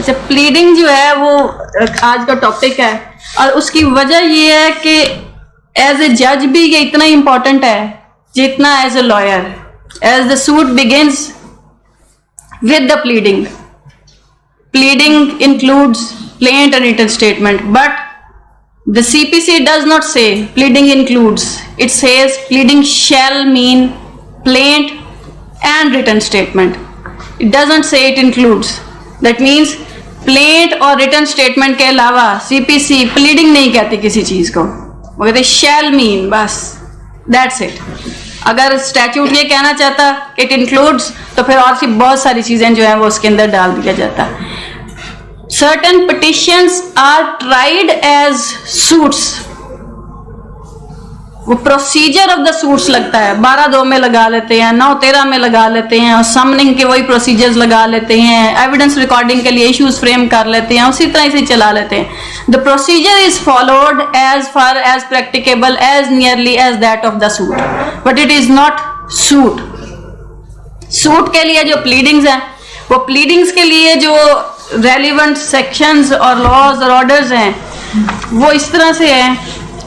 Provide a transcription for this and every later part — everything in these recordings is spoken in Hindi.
अच्छा, प्लीडिंग जो है वो आज का टॉपिक है और उसकी वजह ये है कि एज ए जज भी ये इतना इम्पोर्टेंट है जितना as a lawyer. As the suit begins with the pleading. Pleading includes plaint and written statement, but the CPC does not say pleading includes. It says pleading shall mean plaint and written statement. It doesn't say it includes. That means plaint और written statement के अलावा CPC pleading नहीं कहती किसी चीज को, वो कहते shall mean, बस that's it. अगर स्टैट्यूट ये कहना चाहता इट इंक्लूड्स तो फिर और सी बहुत सारी चीजें जो है वो उसके अंदर डाल दिया जाता. Certain petitions are tried as suits. वो प्रोसीजर ऑफ द सूट्स लगता है, 12(2) में लगा लेते हैं, 9(13) में लगा लेते हैं और समनिंग के वही प्रोसीजर्स लगा लेते हैं, एविडेंस रिकॉर्डिंग के लिए इश्यूज फ्रेम कर लेते हैं, उसी तरह से चला लेते हैं. The procedure is followed as far as practicable as nearly as that of the suit, but it is not suit. Suit के लिए जो प्लीडिंग्स हैं वो प्लीडिंग्स के लिए जो रेलिवेंट सेक्शंस और लॉज और ऑर्डर्स हैं वो इस तरह से है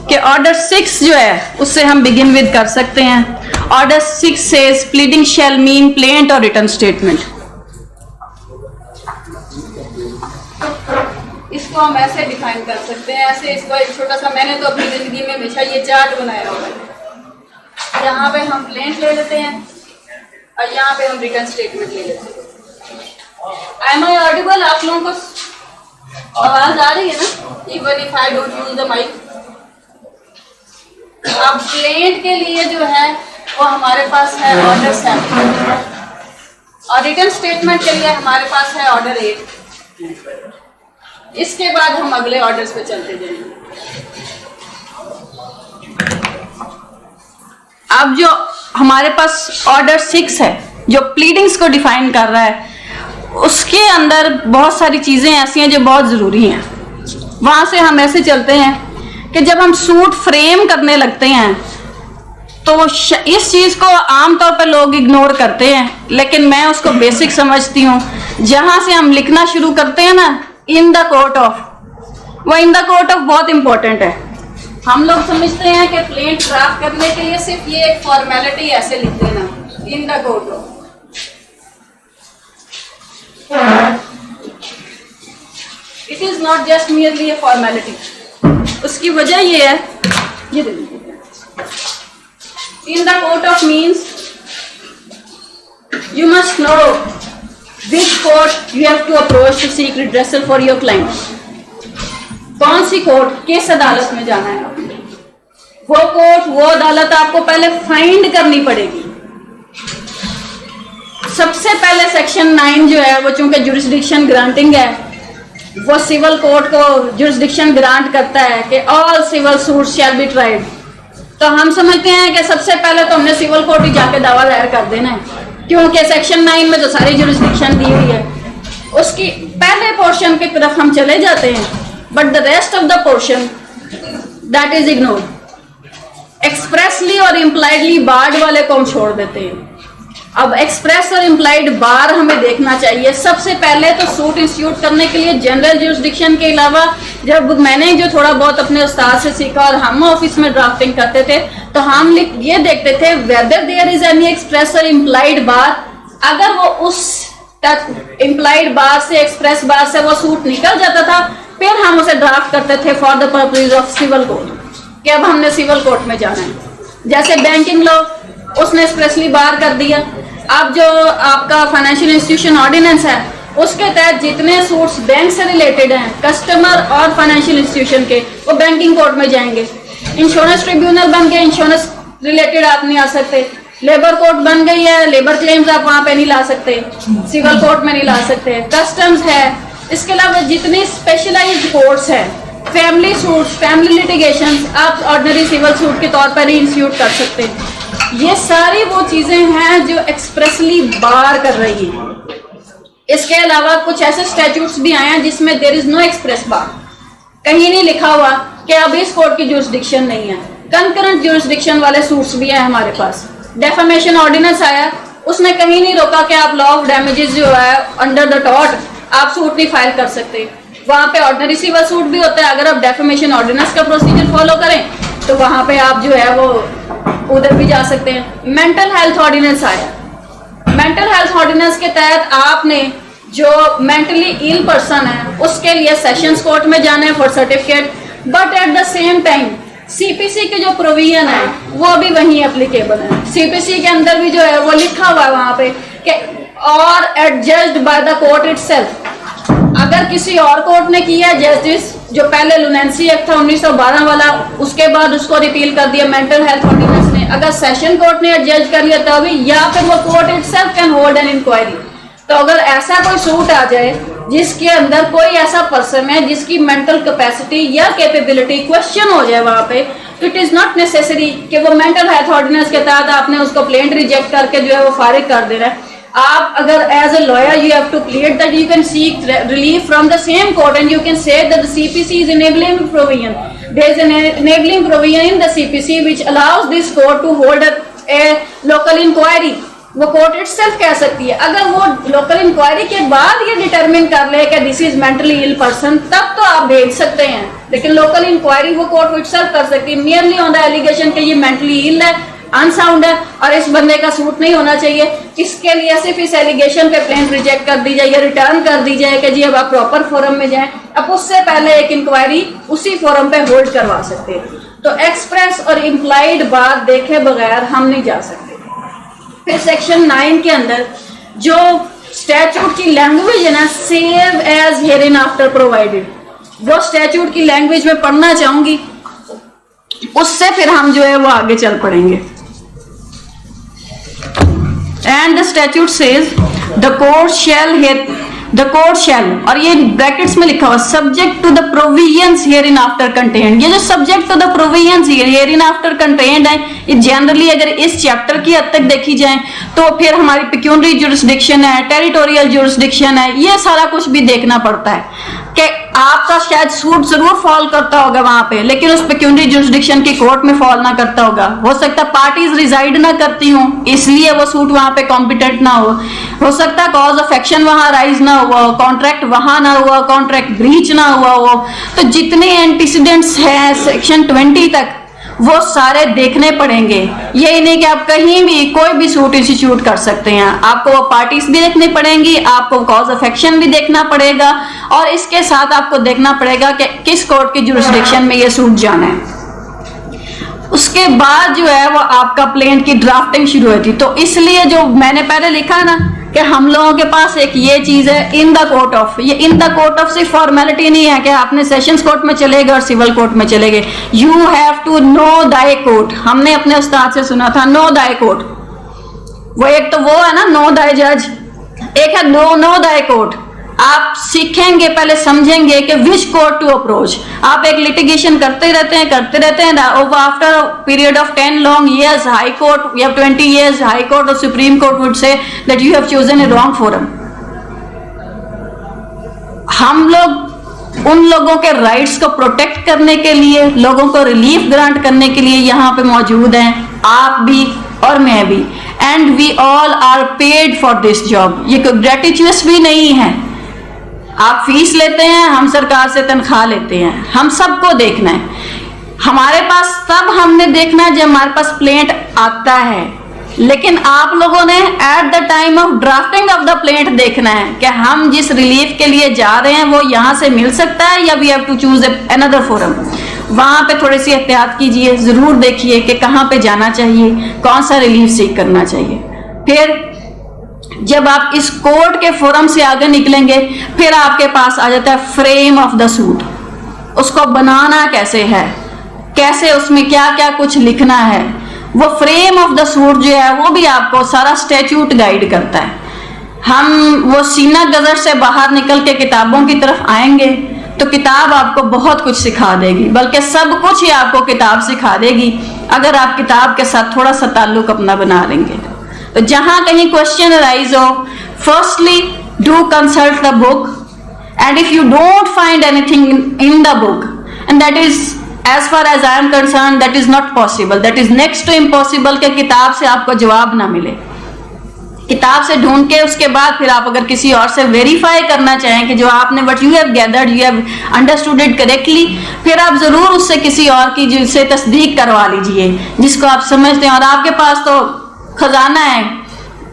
कि ऑर्डर 6 जो है उससे हम बिगिन विद कर सकते हैं. ऑर्डर 6 सेज प्लीडिंग शैल मीन प्लेंट और रिटर्न स्टेटमेंट. इसको हम ऐसे डिफाइन कर सकते हैं, ऐसे इसको एक छोटा सा, मैंने तो अपनी जिंदगी में हमेशा ये चार्ट बनाया हुआ है. यहाँ पे हम प्लेंट ले लेते हैं और यहाँ पे हम रिटर्न स्टेटमेंट ले लेते हैं. Am I audible? आप लोगों को आवाज आ रही है ना? Even if I don't use the mic. अब प्लेंट के लिए जो है वो हमारे पास है ऑर्डर 7 और रिटर्न स्टेटमेंट के लिए हमारे पास है ऑर्डर 8. इसके बाद हम अगले ऑर्डर्स पे चलते जाएंगे. अब जो हमारे पास ऑर्डर 6 है जो प्लीडिंग्स को डिफाइन कर रहा है, उसके अंदर बहुत सारी चीजें ऐसी हैं जो बहुत जरूरी हैं. वहां से हम ऐसे चलते हैं कि जब हम सूट फ्रेम करने लगते हैं तो इस चीज को आमतौर पर लोग इग्नोर करते हैं, लेकिन मैं उसको बेसिक समझती हूँ. जहां से हम लिखना शुरू करते हैं ना, इन द कोर्ट ऑफ, वो इन द कोर्ट ऑफ बहुत इंपॉर्टेंट है. हम लोग समझते हैं कि प्लेंट ड्राफ्ट करने के लिए सिर्फ ये एक फॉर्मेलिटी ऐसे लिख देना, in the court of. It is not just merely a formality. उसकी वजह ये है, ये in the court of means you must know which court you have to approach to seek redressal for your client. कौन सी कोर्ट, किस अदालत में जाना है आपने, वो कोर्ट वो अदालत आपको पहले फाइंड करनी पड़ेगी. सबसे पहले सेक्शन 9 जो है वो चूंकि जुरिस्डिक्शन ग्रांटिंग है, वो सिविल कोर्ट को जुरिस्डिक्शन ग्रांट करता है कि all civil suits shall be tried. तो हम समझते हैं कि सबसे पहले तो हमने सिविल कोर्ट ही जाके दावा दायर कर देना है, क्योंकि सेक्शन 9 में तो सारी जुरिस्डिक्शन दी हुई है. उसकी पहले पोर्शन की तरफ हम चले जाते हैं, but the rest of the portion that is ignored. Expressly और इम्प्लाइडली बार्ड वाले को हम छोड़ देते हैं. अब एक्सप्रेस और इम्प्लाइड बार हमें देखना चाहिए. सबसे पहले तो सूट इंस्टीट्यूट करने के लिए जनरल जुरिस्डिक्शन के अलावा, जब मैंने जो थोड़ा बहुत अपने उस्ताद से सीखा और हम ऑफिस में ड्राफ्टिंग करते थे, तो हम ये देखते थे whether there is any express और इम्प्लाइड बार. अगर वो उस इम्प्लाइड बार से, एक्सप्रेस बार से वो सूट निकल जाता था, फिर हम उसे ड्राफ्ट करते थे for the purpose of civil court, कि अब हमने सिविल कोर्ट में जाना है. जैसे बैंकिंग लॉ, उसने एक्सप्रेसली बार कर दिया. अब जो आपका फाइनेंशियल इंस्टीट्यूशन ऑर्डिनेंस है, उसके तहत जितने सूट्स बैंक से रिलेटेड हैं, कस्टमर और फाइनेंशियल इंस्टीट्यूशन के, वो बैंकिंग कोर्ट में जाएंगे. इंश्योरेंस ट्रिब्यूनल बन गए, इंश्योरेंस रिलेटेड आप नहीं आ सकते. लेबर कोर्ट बन गई है, लेबर क्लेम्स आप वहां पे नहीं ला सकते, सिविल कोर्ट में नहीं ला सकते. कस्टम्स है. इसके अलावा जितनी स्पेशलाइज्ड कोर्ट्स है, फैमिली सूट्स, फैमिली लिटिगेशन, आप ऑर्डिनरी सिविल सूट के तौर पर ही इंस्टीट्यूट कर सकते हैं. ये सारी वो चीजें हैं जो एक्सप्रेसली बार कर रही हैं. इसके अलावा कुछ ऐसे स्टैट्यूट्स भी आए हैं जिसमें देयर इज नो एक्सप्रेस बार. कहीं नहीं लिखा हुआ कि अब इस कोर्ट की जुरिस्डिक्शन नहीं है. कंकरेंट जुरिस्डिक्शन वाले सूट्स भी हैं हमारे पास. डेफेमेशन ऑर्डिनेंस आया, उसने कहीं नहीं रोका कि आप लॉ ऑफ डैमेजेस जो है अंडर द टॉर्ट आप सूट नहीं फाइल कर सकते। वहां पे ऑर्डिनरी सिविल सूट भी होता है, अगर आप डेफेमेशन ऑर्डिनेंस का प्रोसीजर फॉलो करें तो वहां पे आप जो है वो उधर भी जा सकते हैं। मेंटल हेल्थ ऑर्डिनेंस आया, मेंटल हेल्थ ऑर्डिनेंस के तहत आपने जो मेंटली इल पर्सन है उसके लिए सेशंस कोर्ट में जाना है for certificate, but at the same time CPC के जो प्रोविजन है वो भी वहीं एप्लीकेबल है। सीपीसी के अंदर भी जो है वो लिखा हुआ है वहां पे कि और एडजस्ड बाय द कोर्ट इटसेल्फ। अगर किसी और कोर्ट ने किया, जस्टिस जो पहले लुनेंसी एक्ट था 1912 वाला, उसके बाद उसको रिपील कर दिया मेंटल हेल्थ ऑर्डिनेंस ने, अगर सेशन कोर्ट ने जज कर लिया तभी, या फिर वो court itself can hold an inquiry. तो अगर ऐसा कोई सूट आ जाए जिसके अंदर कोई ऐसा पर्सन है जिसकी मेंटल कैपेसिटी या कैपेबिलिटी क्वेश्चन हो जाए वहां पे, तो इट इज नॉट नेसेसरी कि वो मेंटल हेल्थ ऑर्डिनेंस के तहत आपने उसको प्लेंट रिजेक्ट करके जो है वो फारिग कर देना है। आप अगर as a lawyer you have to plead that you can seek relief from the same court and you can say that the CPC is enabling provision. There is an enabling provision in the CPC which allows this court to hold a local inquiry. वो कोर्ट इटसेल्फ कह सकती है। अगर वो लोकल इंक्वायरी के बाद ये डिटरमिन कर ले कि this is mentally ill person, तब तो आप भेज सकते हैं, लेकिन लोकल इंक्वायरी वो कोर्ट इटसेल्फ कर सकती है मियरली ऑन द एलिगेशन कि ये मेंटली इल है, अनसाउंड है और इस बंदे का सूट नहीं होना चाहिए। इसके लिए सिर्फ इस एलिगेशन पे प्लेंट रिजेक्ट कर दी जाए या रिटर्न कर दी जाए कि जी अब आप प्रॉपर फोरम में जाएं। अब उससे पहले एक इंक्वायरी उसी फोरम पे होल्ड करवा सकते हैं। तो एक्सप्रेस और इम्प्लाइड बात देखे बगैर हम नहीं जा सकते। फिर सेक्शन 9 के अंदर जो स्टैट्यूट की लैंग्वेज है ना, save as hereinafter provided, वो स्टैट्यूट की लैंग्वेज में पढ़ना चाहूंगी, उससे फिर हम जो है वो आगे चल पड़ेंगे। And the statute says the court shall, और ये ब्रैकेट्स में लिखा हुआ subject to the provisions hereinafter contained. ये जो subject to the provisions hereinafter contained है, ये जनरली अगर इस चैप्टर की हद तक देखी जाए तो फिर हमारी पेक्यूनरी जुरिस्डिक्शन है, टेरिटोरियल जुरिस्डिक्शन है, ये सारा कुछ भी देखना पड़ता है कि आपका शायद सूट जरूर फॉल करता होगा वहां पे, लेकिन उस पेक्यूनरी जुरिस्डिक्शन की कोर्ट में फॉल ना करता होगा। हो सकता है पार्टीज रिजाइड ना करती हूँ इसलिए वो सूट वहां पे कॉम्पिटेंट ना हो सकता है कॉज ऑफ एक्शन वहां राइज ना हुआ, कॉन्ट्रैक्ट वहां ना हुआ, कॉन्ट्रैक्ट ब्रीच ना हुआ हो। तो जितने एंटीसीडेंट्स हैं सेक्शन 20 तक वो सारे देखने पड़ेंगे। यही नहीं कि आप कहीं भी कोई भी सूट इंस्टीट्यूट कर सकते हैं, आपको वो पार्टीज भी देखनी पड़ेंगी, आपको कॉज ऑफ एक्शन भी देखना पड़ेगा, और इसके साथ आपको देखना पड़ेगा कि किस कोर्ट की जुरिस्डिक्शन में ये सूट जाना है। उसके बाद जो है वो आपका प्लेंट की ड्राफ्टिंग शुरू होती। तो इसलिए जो मैंने पहले लिखा ना कि हम लोगों के पास एक ये चीज है इन द कोर्ट ऑफ, ये इन द कोर्ट ऑफ सिर्फ फॉर्मेलिटी नहीं है कि आपने सेशंस कोर्ट में चले गए और सिविल कोर्ट में चले गए। You have to know thy court. हमने अपने उस्ताद से सुना था नो दाई कोर्ट, वो एक तो वो है ना नो दाई जज, एक है नो दाई कोर्ट। आप सीखेंगे, पहले समझेंगे कि विच कोर्ट टू अप्रोच। आप एक लिटिगेशन करते रहते हैं after period of 10 long years high court या 20 years हाई कोर्ट और supreme court would say that you have chosen A wrong forum. हम लोग उन लोगों के राइट्स को प्रोटेक्ट करने के लिए, लोगों को रिलीफ ग्रांट करने के लिए यहाँ पे मौजूद हैं, आप भी और मैं भी। And we all are paid for this job. ये कोई ग्रेटिट्यूस भी नहीं है, आप फीस लेते हैं, हम सरकार से तनख्वाह लेते हैं, हम सबको देखना है। हमारे पास तब हमने देखना है जब हमारे पास प्लेंट आता है, लेकिन आप लोगों ने eight the time of drafting of the plaint देखना है कि हम जिस रिलीफ के लिए जा रहे हैं वो यहाँ से मिल सकता है या we have to choose another forum. वहां पे थोड़ी सी एहतियात कीजिए, जरूर देखिए कि कहाँ पे जाना चाहिए, कौन सा रिलीफ सीख करना चाहिए। फिर जब आप इस कोर्ट के फोरम से आगे निकलेंगे फिर आपके पास आ जाता है फ्रेम ऑफ द सूट। उसको बनाना कैसे है, कैसे उसमें क्या क्या कुछ लिखना है, वो फ्रेम ऑफ द सूट जो है वो भी आपको सारा स्टैट्यूट गाइड करता है। हम वो सीना गजर से बाहर निकल के किताबों की तरफ आएंगे तो किताब आपको बहुत कुछ सिखा देगी, बल्कि सब कुछ ही आपको किताब सिखा देगी अगर आप किताब के साथ थोड़ा सा ताल्लुक अपना बना लेंगे। तो जहां कहीं क्वेश्चन अराइज हो, firstly do consult the book, and if you don't find anything in the book, and that is as far as I am concern that is not possible, that is next to impossible कि किताब से आपको जवाब ना मिले। किताब से ढूंढ के उसके बाद फिर आप अगर किसी और से वेरीफाई करना चाहें कि जो आपने what you have gathered you have understood it correctly, फिर आप जरूर उससे किसी और की जिससे तस्दीक करवा लीजिए जिसको आप समझते हैं। और आपके पास तो खजाना है,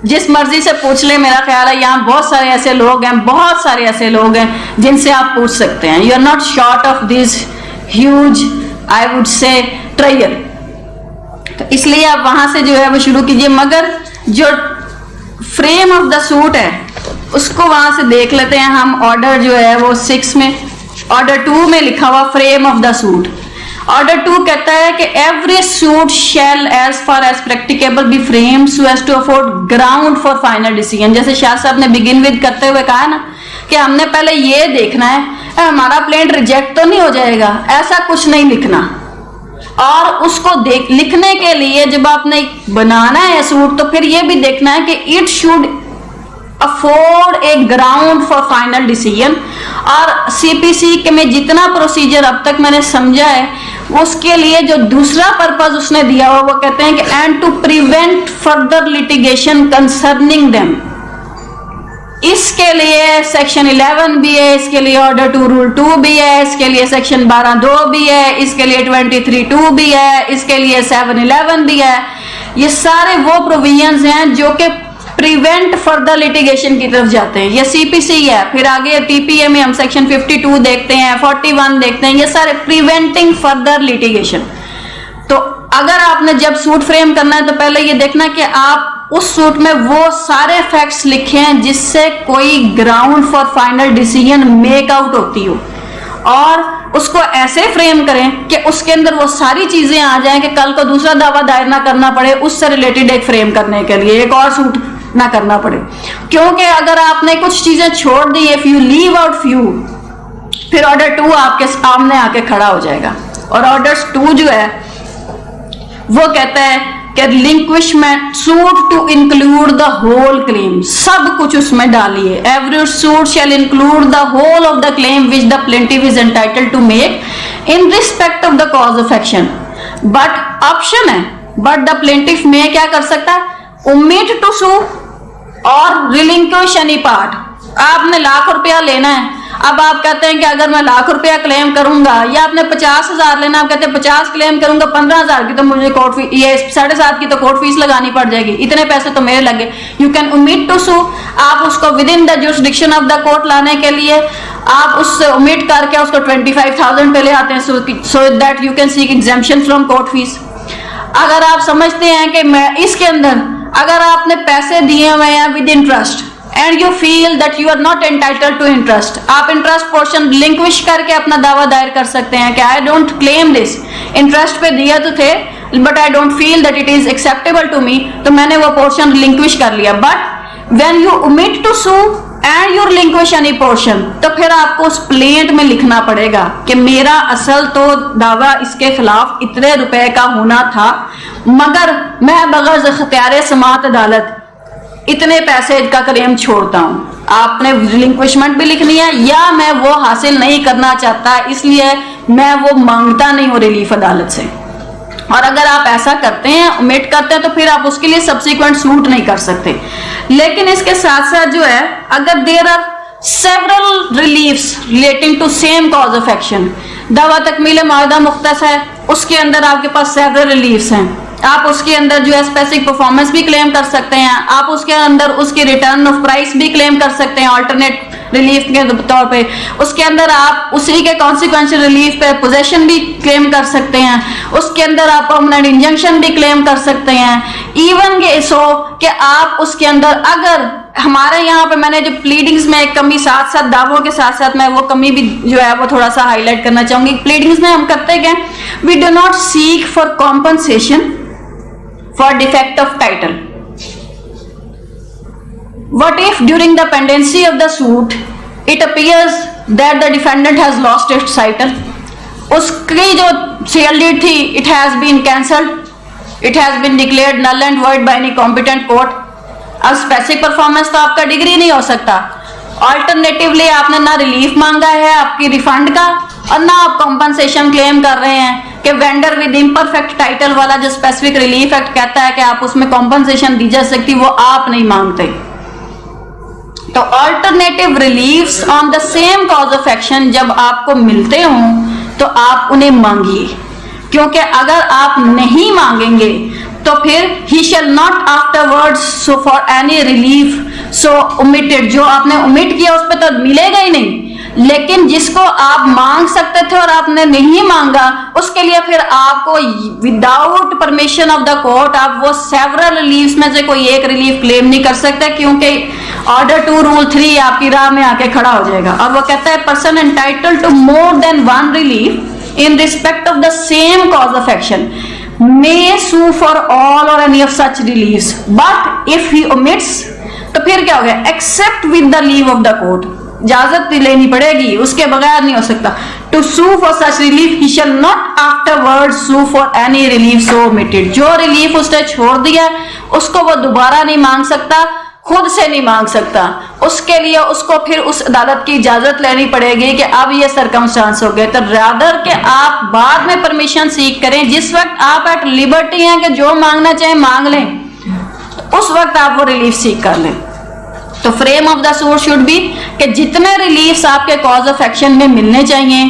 जिस मर्जी से पूछ ले। मेरा ख्याल है यहाँ बहुत सारे ऐसे लोग हैं, बहुत सारे ऐसे लोग हैं जिनसे आप पूछ सकते हैं। You are not short of this huge I would say treasure. तो इसलिए आप वहां से जो है वो शुरू कीजिए। मगर जो फ्रेम ऑफ द सूट है उसको वहां से देख लेते हैं हम। ऑर्डर जो है वो 6 में, ऑर्डर 2 में लिखा हुआ frame of the suit. Order 2 कहता है कि every suit shall as far as practicable be frame so as to afford ground for final decision. जैसे शाह साहब ने बिगिन विद करते हुए कहा ना कि हमने पहले ये देखना है हमारा प्लेट रिजेक्ट तो नहीं हो जाएगा, ऐसा कुछ नहीं लिखना। और उसको देख लिखने के लिए जब आपने बनाना है सूट तो फिर ये भी देखना है कि it should afford A ground for final decision. और सीपीसी के में जितना प्रोसीजर अब तक मैंने समझा है उसके लिए जो दूसरा पर्पस उसने दिया हुआ वो कहते हैं कि and to prevent further litigation concerning them. इसके लिए सेक्शन 11 भी है, इसके लिए ऑर्डर 2 रूल 2 भी है, इसके लिए सेक्शन 12(2) भी है, इसके लिए 23(2) भी है, इसके लिए 7(11) भी है। ये सारे वो प्रोविजंस हैं जो कि प्रिवेंट फर्दर लिटिगेशन की तरफ जाते हैं। ये सीपीसी है। फिर आगे टीपीए में हम सेक्शन 52 देखते हैं, 41 देखते हैं। ये सारे प्रिवेंटिंग फर्दर लिटिगेशन। तो अगर आपने जब सूट फ्रेम करना है तो पहले ये देखना कि आप उस सूट में वो सारे फैक्ट्स लिखे हैं जिससे कोई ground for final decision make out होती हो, और उसको ऐसे फ्रेम करें कि उसके अंदर वो सारी चीजें आ जाएं कि कल को दूसरा दावा दायर ना करना पड़े उससे रिलेटेड एक फ्रेम करने के लिए एक और सूट ना करना पड़े। क्योंकि अगर आपने कुछ चीजें छोड़ दी, if you leave out few, फिर ऑर्डर 2 आपके सामने आके खड़ा हो जाएगा। और ऑर्डर 2 जो है वो कहता है कि relinquishment suit to include the whole claim, सब कुछ उसमें डालिए। Every suit shall include the whole of the claim which the plaintiff is entitled to make in respect of the cause of action. But option है, बट द प्लेंटिफ में क्या कर सकता है, ओमिट टू सू और रिलिंक्विश एनी पार्ट। आपने ₹1,00,000 लेना है, अब आप कहते हैं कि अगर मैं ₹1,00,000 क्लेम करूंगा, या आपने 50,000 लेना, आप कहते हैं 50 क्लेम करूंगा, 15,000 की तो मुझे कोर्ट फीस, ये 7.5 की तो कोर्ट फीस लगानी पड़ जाएगी, इतने पैसे तो मेरे लगे। यू कैन ओमिट टू सू। आप उसको with in the jurisdiction of the court लाने के लिए आप उससे ओमिट करके उसको 25,000 पे ले आते हैं, so that you can seek exemption from court fees. अगर आप समझते हैं कि मैं इसके अंदर अगर आपने पैसे दिए हुए हैं with interest and you feel that you are not entitled to interest, आप इंटरेस्ट पोर्शन रिलिंक्विश करके अपना दावा दायर कर सकते हैं कि I don't claim this, interest पे दिया तो थे but I don't feel that it is acceptable to me, तो मैंने वो पोर्शन रिलिंक्विश कर लिया। But when you omit to sue and you relinquish any portion, तो फिर आपको उस प्लेंट में लिखना पड़ेगा कि मेरा असल तो दावा इसके खिलाफ इतने रुपए का होना था, मगर मैं बगैर इख्तियार समाअत अदालत इतने पैसे का क्लेम छोड़ता हूं। आपने रिलिंक्विशमेंट भी लिखनी है, या मैं वो हासिल नहीं करना चाहता इसलिए मैं वो मांगता नहीं हूं रिलीफ अदालत से। और अगर आप ऐसा करते हैं, ओमिट करते हैं, तो फिर आप उसके लिए सब्सिक्वेंट सूट नहीं कर सकते। लेकिन इसके साथ साथ जो है, अगर there are several reliefs relating to same cause of action, दावा तकमील माहदा मुख्तस है, उसके अंदर आपके पास सेवरल रिलीफ्स हैं, आप उसके अंदर जो है स्पेसिफिक परफॉर्मेंस भी क्लेम कर सकते हैं, आप उसके अंदर उसकी रिटर्न ऑफ प्राइस भी क्लेम कर सकते हैं अल्टरनेट रिलीफ के तौर पे, उसके अंदर आप उसी के कॉन्सिक्वेंशियल रिलीफ पे पोजेशन भी क्लेम कर सकते हैं, उसके अंदर आप परमानेंट इंजंक्शन भी क्लेम कर सकते हैं। इवन के सो कि आप उसके अंदर अगर हमारे यहाँ पे मैंने जो प्लीडिंग्स में एक कमी साथ साथ दावों के साथ साथ मैं वो कमी भी जो है वो थोड़ा सा हाईलाइट करना चाहूंगी। प्लीडिंग्स में हम करते क्या, we do not seek for compensation for defect of title. What if during the pendency of the suit it appears that the defendant has lost its title? उसकी जो सेल डीड थी it has been cancelled, it has been declared null and void by any competent court. अब स्पेसिफिक परफॉर्मेंस तो आपका डिग्री नहीं हो सकता। ऑल्टरनेटिवली आपने ना रिलीफ मांगा है आपकी रिफंड का और ना आप कॉम्पनसेशन क्लेम कर रहे हैं, कि वेंडर विद इम्परफेक्ट टाइटल वाला जो स्पेसिफिक रिलीफ एक्ट कहता है कि आप उसमें कॉम्पनसेशन दी जा सकती, वो आप नहीं मांगते। तो alternative reliefs on the same cause of action जब आपको मिलते हों तो आप उन्हें मांगिए, क्योंकि अगर आप नहीं मांगेंगे तो फिर he shall not afterwards sue for any relief so omitted, जो आपने ओमिट किया उस पर तो मिलेगा ही नहीं, लेकिन जिसको आप मांग सकते थे और आपने नहीं मांगा उसके लिए फिर आपको without permission of the court आप वो सेवरल रिलीफ में से कोई एक रिलीफ क्लेम नहीं कर सकते, क्योंकि ऑर्डर 2 रूल 3 आपकी राह में आके खड़ा हो जाएगा। और वो कहता है person entitled to more than one relief in respect of the same cause of action may sue for all or any of such reliefs, but if he omits, तो फिर क्या हो गया, except with the leave of the court, इजाजत लेनी पड़ेगी, उसके बगैर नहीं हो सकता। To sue for such relief he shall not afterwards sue for any relief so omitted, जो रिलीफ उसने छोड़ दिया उसको वो दोबारा नहीं मांग सकता, खुद से नहीं मांग सकता, उसके लिए उसको फिर उस अदालत की इजाजत लेनी पड़ेगी कि अब ये सरकमस्टांस हो गए। तो रादर के आप बाद में परमिशन सीख करें, जिस वक्त आप एट लिबर्टी हैं कि जो मांगना चाहे मांग लें, तो उस वक्त आप वो रिलीफ सीख कर लें। तो frame of the suit should be कि जितने रिलीफ्स आपके कॉज ऑफ एक्शन में मिलने चाहिए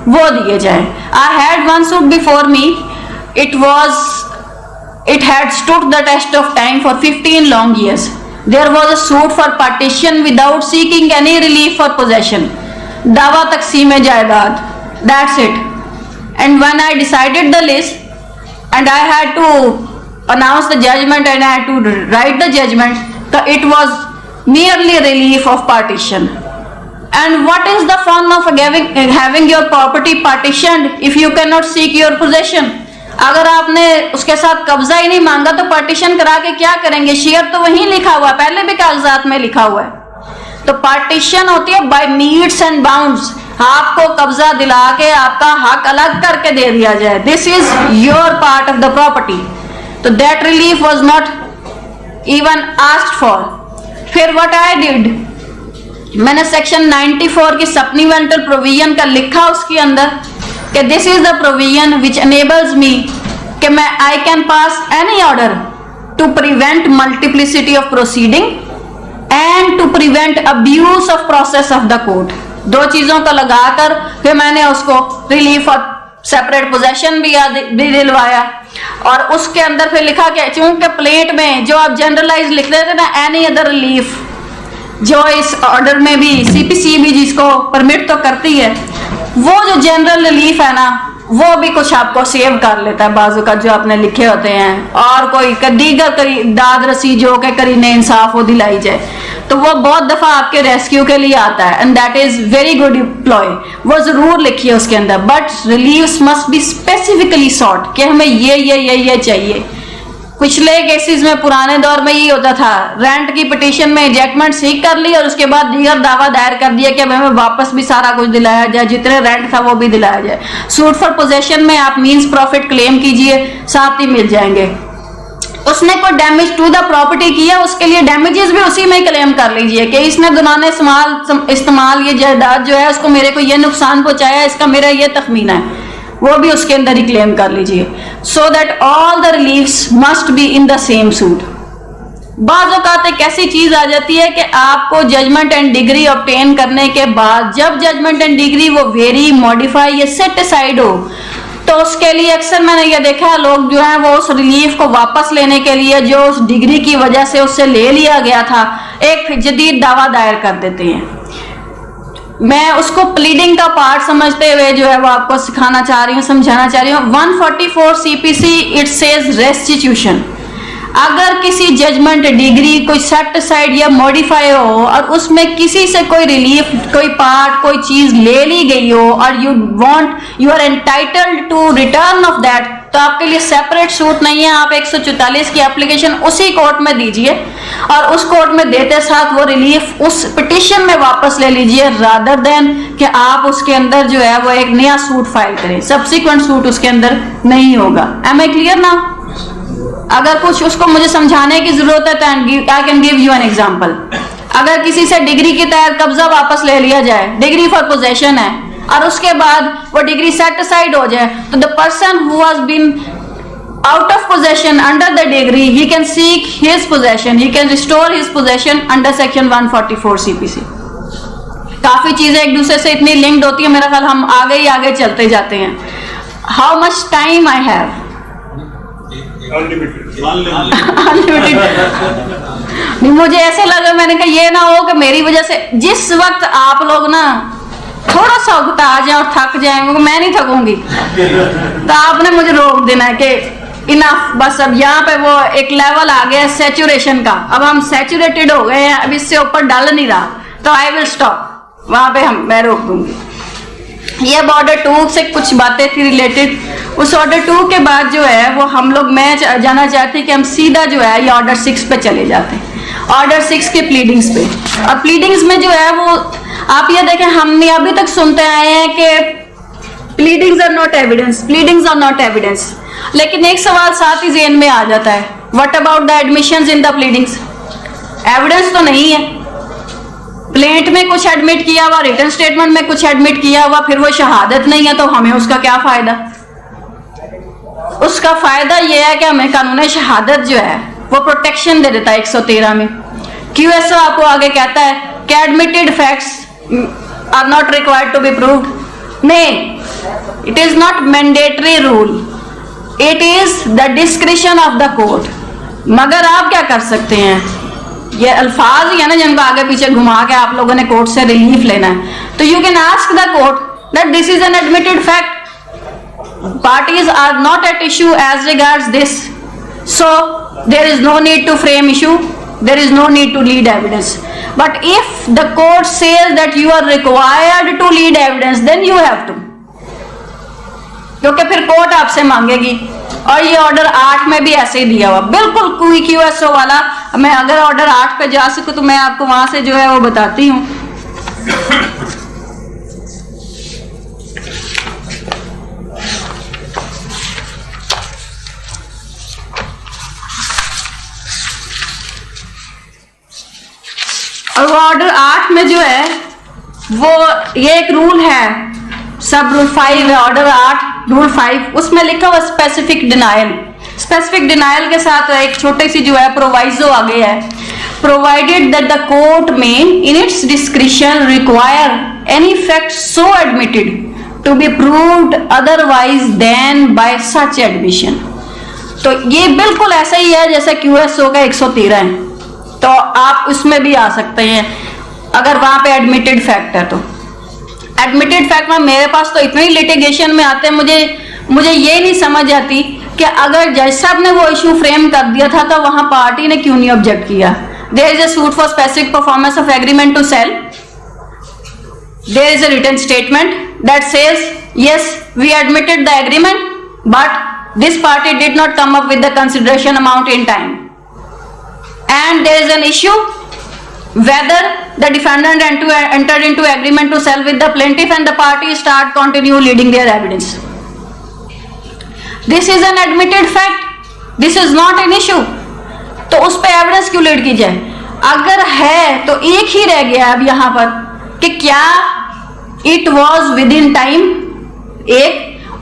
वो दिए जाए। I had one suit before me, it had stood the test of time for 15 long years. There was a suit for partition without seeking any relief for possession. दावा तकसीम जायदाद, that's it. And when I decided the list and I had to announce the judgment and I had to write the judgment, so it was merely relief of partition. And what is the fun of having your property partitioned if you cannot seek your possession? अगर आपने उसके साथ कब्जा ही नहीं मांगा तो पार्टीशन करा के क्या करेंगे, शेयर तो वहीं लिखा हुआ है, पहले भी कागजात में लिखा हुआ है। तो पार्टीशन होती है बाय मीट्स एंड बाउंड्स, आपको कब्जा दिला के आपका हक अलग करके दे दिया जाए, this is your part of the property. तो that relief was not even asked for. फिर व्हाट आई डिड, मैंने सेक्शन 94 की सप्लीमेंटल प्रोविजन का लिखा उसके अंदर कि this is the provision which enables me कि मैं I can pass any order to prevent multiplicity of proceeding and to prevent abuse of process of the court. दो चीजों को लगाकर फिर मैंने उसको रिलीफ और सेपरेट पोजेशन भी दिलवाया, और उसके अंदर फिर लिखा कि चूंकि प्लेट में जो आप जनरलाइज लिख रहे थे ना, एनी अदर रिलीफ, जो इस ऑर्डर में भी सीपीसी भी जिसको परमिट तो करती है, वो जो जनरल रिलीफ है ना वो भी कुछ आपको सेव कर लेता है बाजू का जो आपने लिखे होते हैं, और कोई दीगर करी दाद रसी जो के करीने इंसाफ वो दिलाई जाए, तो वो बहुत दफा आपके रेस्क्यू के लिए आता है, and that is very good employ, वो जरूर लिखिए उसके अंदर। But reliefs must be specifically sought कि हमें ये चाहिए। पिछले केसेस में पुराने दौर में ये होता था, रेंट की पिटीशन में इजेक्टमेंट सीख कर ली और उसके बाद दीगर दावा दायर कर दिया कि हमें वापस भी सारा कुछ दिलाया जाए, जितने रेंट था वो भी दिलाया जाए। सूट फॉर पोजेशन में आप मींस प्रॉफिट क्लेम कीजिए, साथ ही मिल जाएंगे। उसने कोई डैमेज टू द प्रॉपर्टी किया, उसके लिए डैमेजेस भी उसी में क्लेम कर लीजिए कि इसने दुनाने इस्तेमाल ये जायदाद जो है उसको मेरे को ये नुकसान पहुंचाया, इसका मेरा ये तखमीना है, वो भी उसके अंदर ही क्लेम कर लीजिए। So that all the reliefs must be in the same suit. बाज़ औक़ात एक ऐसी चीज आ जाती है कि आपको जजमेंट एंड डिग्री ऑब्टेन करने के बाद जब जजमेंट एंड डिग्री वो वेरी मॉडिफाई या सेट असाइड हो, तो उसके लिए अक्सर मैंने ये देखा है लोग जो है वो उस रिलीफ को वापस लेने के लिए जो उस डिग्री की वजह से उससे ले लिया गया था एक जदीद दावा दायर कर देते हैं। मैं उसको प्लीडिंग का पार्ट समझते हुए जो है वो आपको सिखाना चाह रही हूँ, समझाना चाह रही हूँ। 144 CPC इट सेज रेस्टिट्यूशन। अगर किसी जजमेंट डिग्री कोई सेट असाइड या मॉडिफाई हो और उसमें किसी से कोई रिलीफ, कोई पार्ट, कोई चीज ले ली गई हो और you are entitled to return of that, तो आपके लिए सेपरेट सूट नहीं है। आप 144 की एप्लीकेशन उसी कोर्ट में दीजिए और उस कोर्ट में देते साथ वो रिलीफ उस पिटिशन में वापस ले लीजिए, रादर देन कि आप उसके अंदर जो है वो एक नया सूट फाइल करें। सब्सिक्वेंट सूट उसके अंदर नहीं होगा। एम आई क्लियर ना? अगर कुछ उसको मुझे समझाने की जरूरत है तो I can give you an example. अगर किसी से डिग्री के तहत कब्जा वापस ले लिया जाए, डिग्री फॉर पोजेशन है, और उसके बाद वो डिग्री सेट असाइड हो जाए, तो the person who has been out of possession under the degree, he can seek his possession, he can restore his possession under section 144 CPC. काफी चीजें एक दूसरे से इतनी लिंक्ड होती है, मेरा ख्याल हम आगे ही आगे चलते जाते हैं. How much time I have? Unlimited. मुझे ऐसे लगा, मैंने कहा ये ना हो कि मेरी वजह से जिस वक्त आप लोग ना थोड़ा सा उगता आ जाए और थक जाए, मैं नहीं थकूंगी, तो आपने मुझे रोक देना है कि इनफ, बस अब यहाँ पे वो एक लेवल आ गया सैचुरेशन का, अब हम सैचुरेटेड हो गए हैं, अब इससे ऊपर डल नहीं रहा, तो आई विल स्टॉप, वहां पे मैं रोक दूंगी. ये ऑर्डर 2 से कुछ बातें थी रिलेटेड. उस ऑर्डर 2 के बाद जो है वो हम लोग, मैं जाना चाहती कि हम सीधा जो है ये ऑर्डर 6 पे चले जाते हैं, ऑर्डर 6 के प्लीडिंग्स पे. और प्लीडिंग्स में जो है वो आप ये देखें, हमने अभी तक सुनते आए हैं कि pleadings are not evidence, pleadings are not evidence, लेकिन एक सवाल साथ ही ज़हन में आ जाता है, what about the admissions in the pleadings? Evidence तो नहीं है. प्लेंट में कुछ एडमिट किया हुआ, रिटन स्टेटमेंट में कुछ एडमिट किया हुआ, फिर वो शहादत नहीं है, तो हमें उसका क्या फायदा? उसका फायदा यह है कि हमें कानून शहादत जो है वो प्रोटेक्शन दे देता है 113 में. QSO आपको आगे कहता है कि admitted facts are not required to be proved. नहीं, it is not mandatory rule, it is the discretion of the court. मगर आप क्या कर सकते हैं, ये अल्फाज ही है ना जिनको आगे पीछे घुमा के आप लोगों ने कोर्ट से रिलीफ लेना है, तो you can ask the court that this is an admitted fact, parties are not at issue as regards this, so there is no need to frame issue, there is no need to lead evidence. But if the court says that you are required to lead evidence, then you have to, क्योंकि फिर कोर्ट आपसे मांगेगी. और ये ऑर्डर 8 में भी ऐसे ही दिया हुआ, बिल्कुल कोई QSO वाला. मैं अगर ऑर्डर 8 पे जा सकूं तो मैं आपको वहां से जो है वो बताती हूँ. और वो ऑर्डर 8 में जो है वो ये एक रूल है, सब रूल 5 है, ऑर्डर 8 रूल 5, उसमें लिखा हुआ स्पेसिफिक डिनायल. स्पेसिफिक डिनायल के साथ एक छोटी सी जो है प्रोवाइजो आ गया है, प्रोवाइडेड दैट द कोर्ट में in its discretion require any fact so admitted to be proved otherwise then by such admission. तो ये बिल्कुल ऐसा ही है जैसा QSO का 113 है, तो आप उसमें भी आ सकते हैं अगर वहां पे एडमिटेड फैक्ट है. तो एडमिटेड फैक्ट में मेरे पास तो इतनी लिटिगेशन में आते हैं, मुझे ये नहीं समझ आती कि अगर जज साहब ने वो इशू फ्रेम कर दिया था तो वहां पार्टी ने क्यों नहीं ऑब्जेक्ट किया. There is a suit for specific performance of agreement to sell, there is a written statement that says yes we admitted the agreement but this party did not come up with the consideration amount in time, and there is an issue whether the defendant entered into agreement to sell with the plaintiff and the party continue leading their evidence. This is an admitted fact, this is not an issue. तो उस पे एविडेंस क्यों लीड की जाए? अगर है तो एक ही रह गया अब यहाँ पर कि क्या it was within time, एक,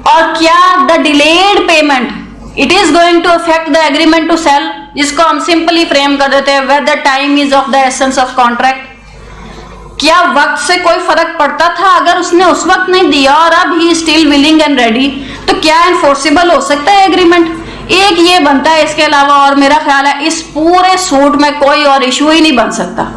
और क्या the delayed payment it is going to affect the agreement to sell, जिसको हम सिंपली फ्रेम कर देते हैं whether time is of the essence of contract. क्या वक्त से कोई फर्क पड़ता था? अगर उसने उस वक्त नहीं दिया और अब he still willing and ready, तो क्या इन्फोर्सेबल हो सकता है एग्रीमेंट? एक ये बनता है, इसके अलावा और मेरा ख्याल है इस पूरे सूट में कोई और इशू ही नहीं बन सकता.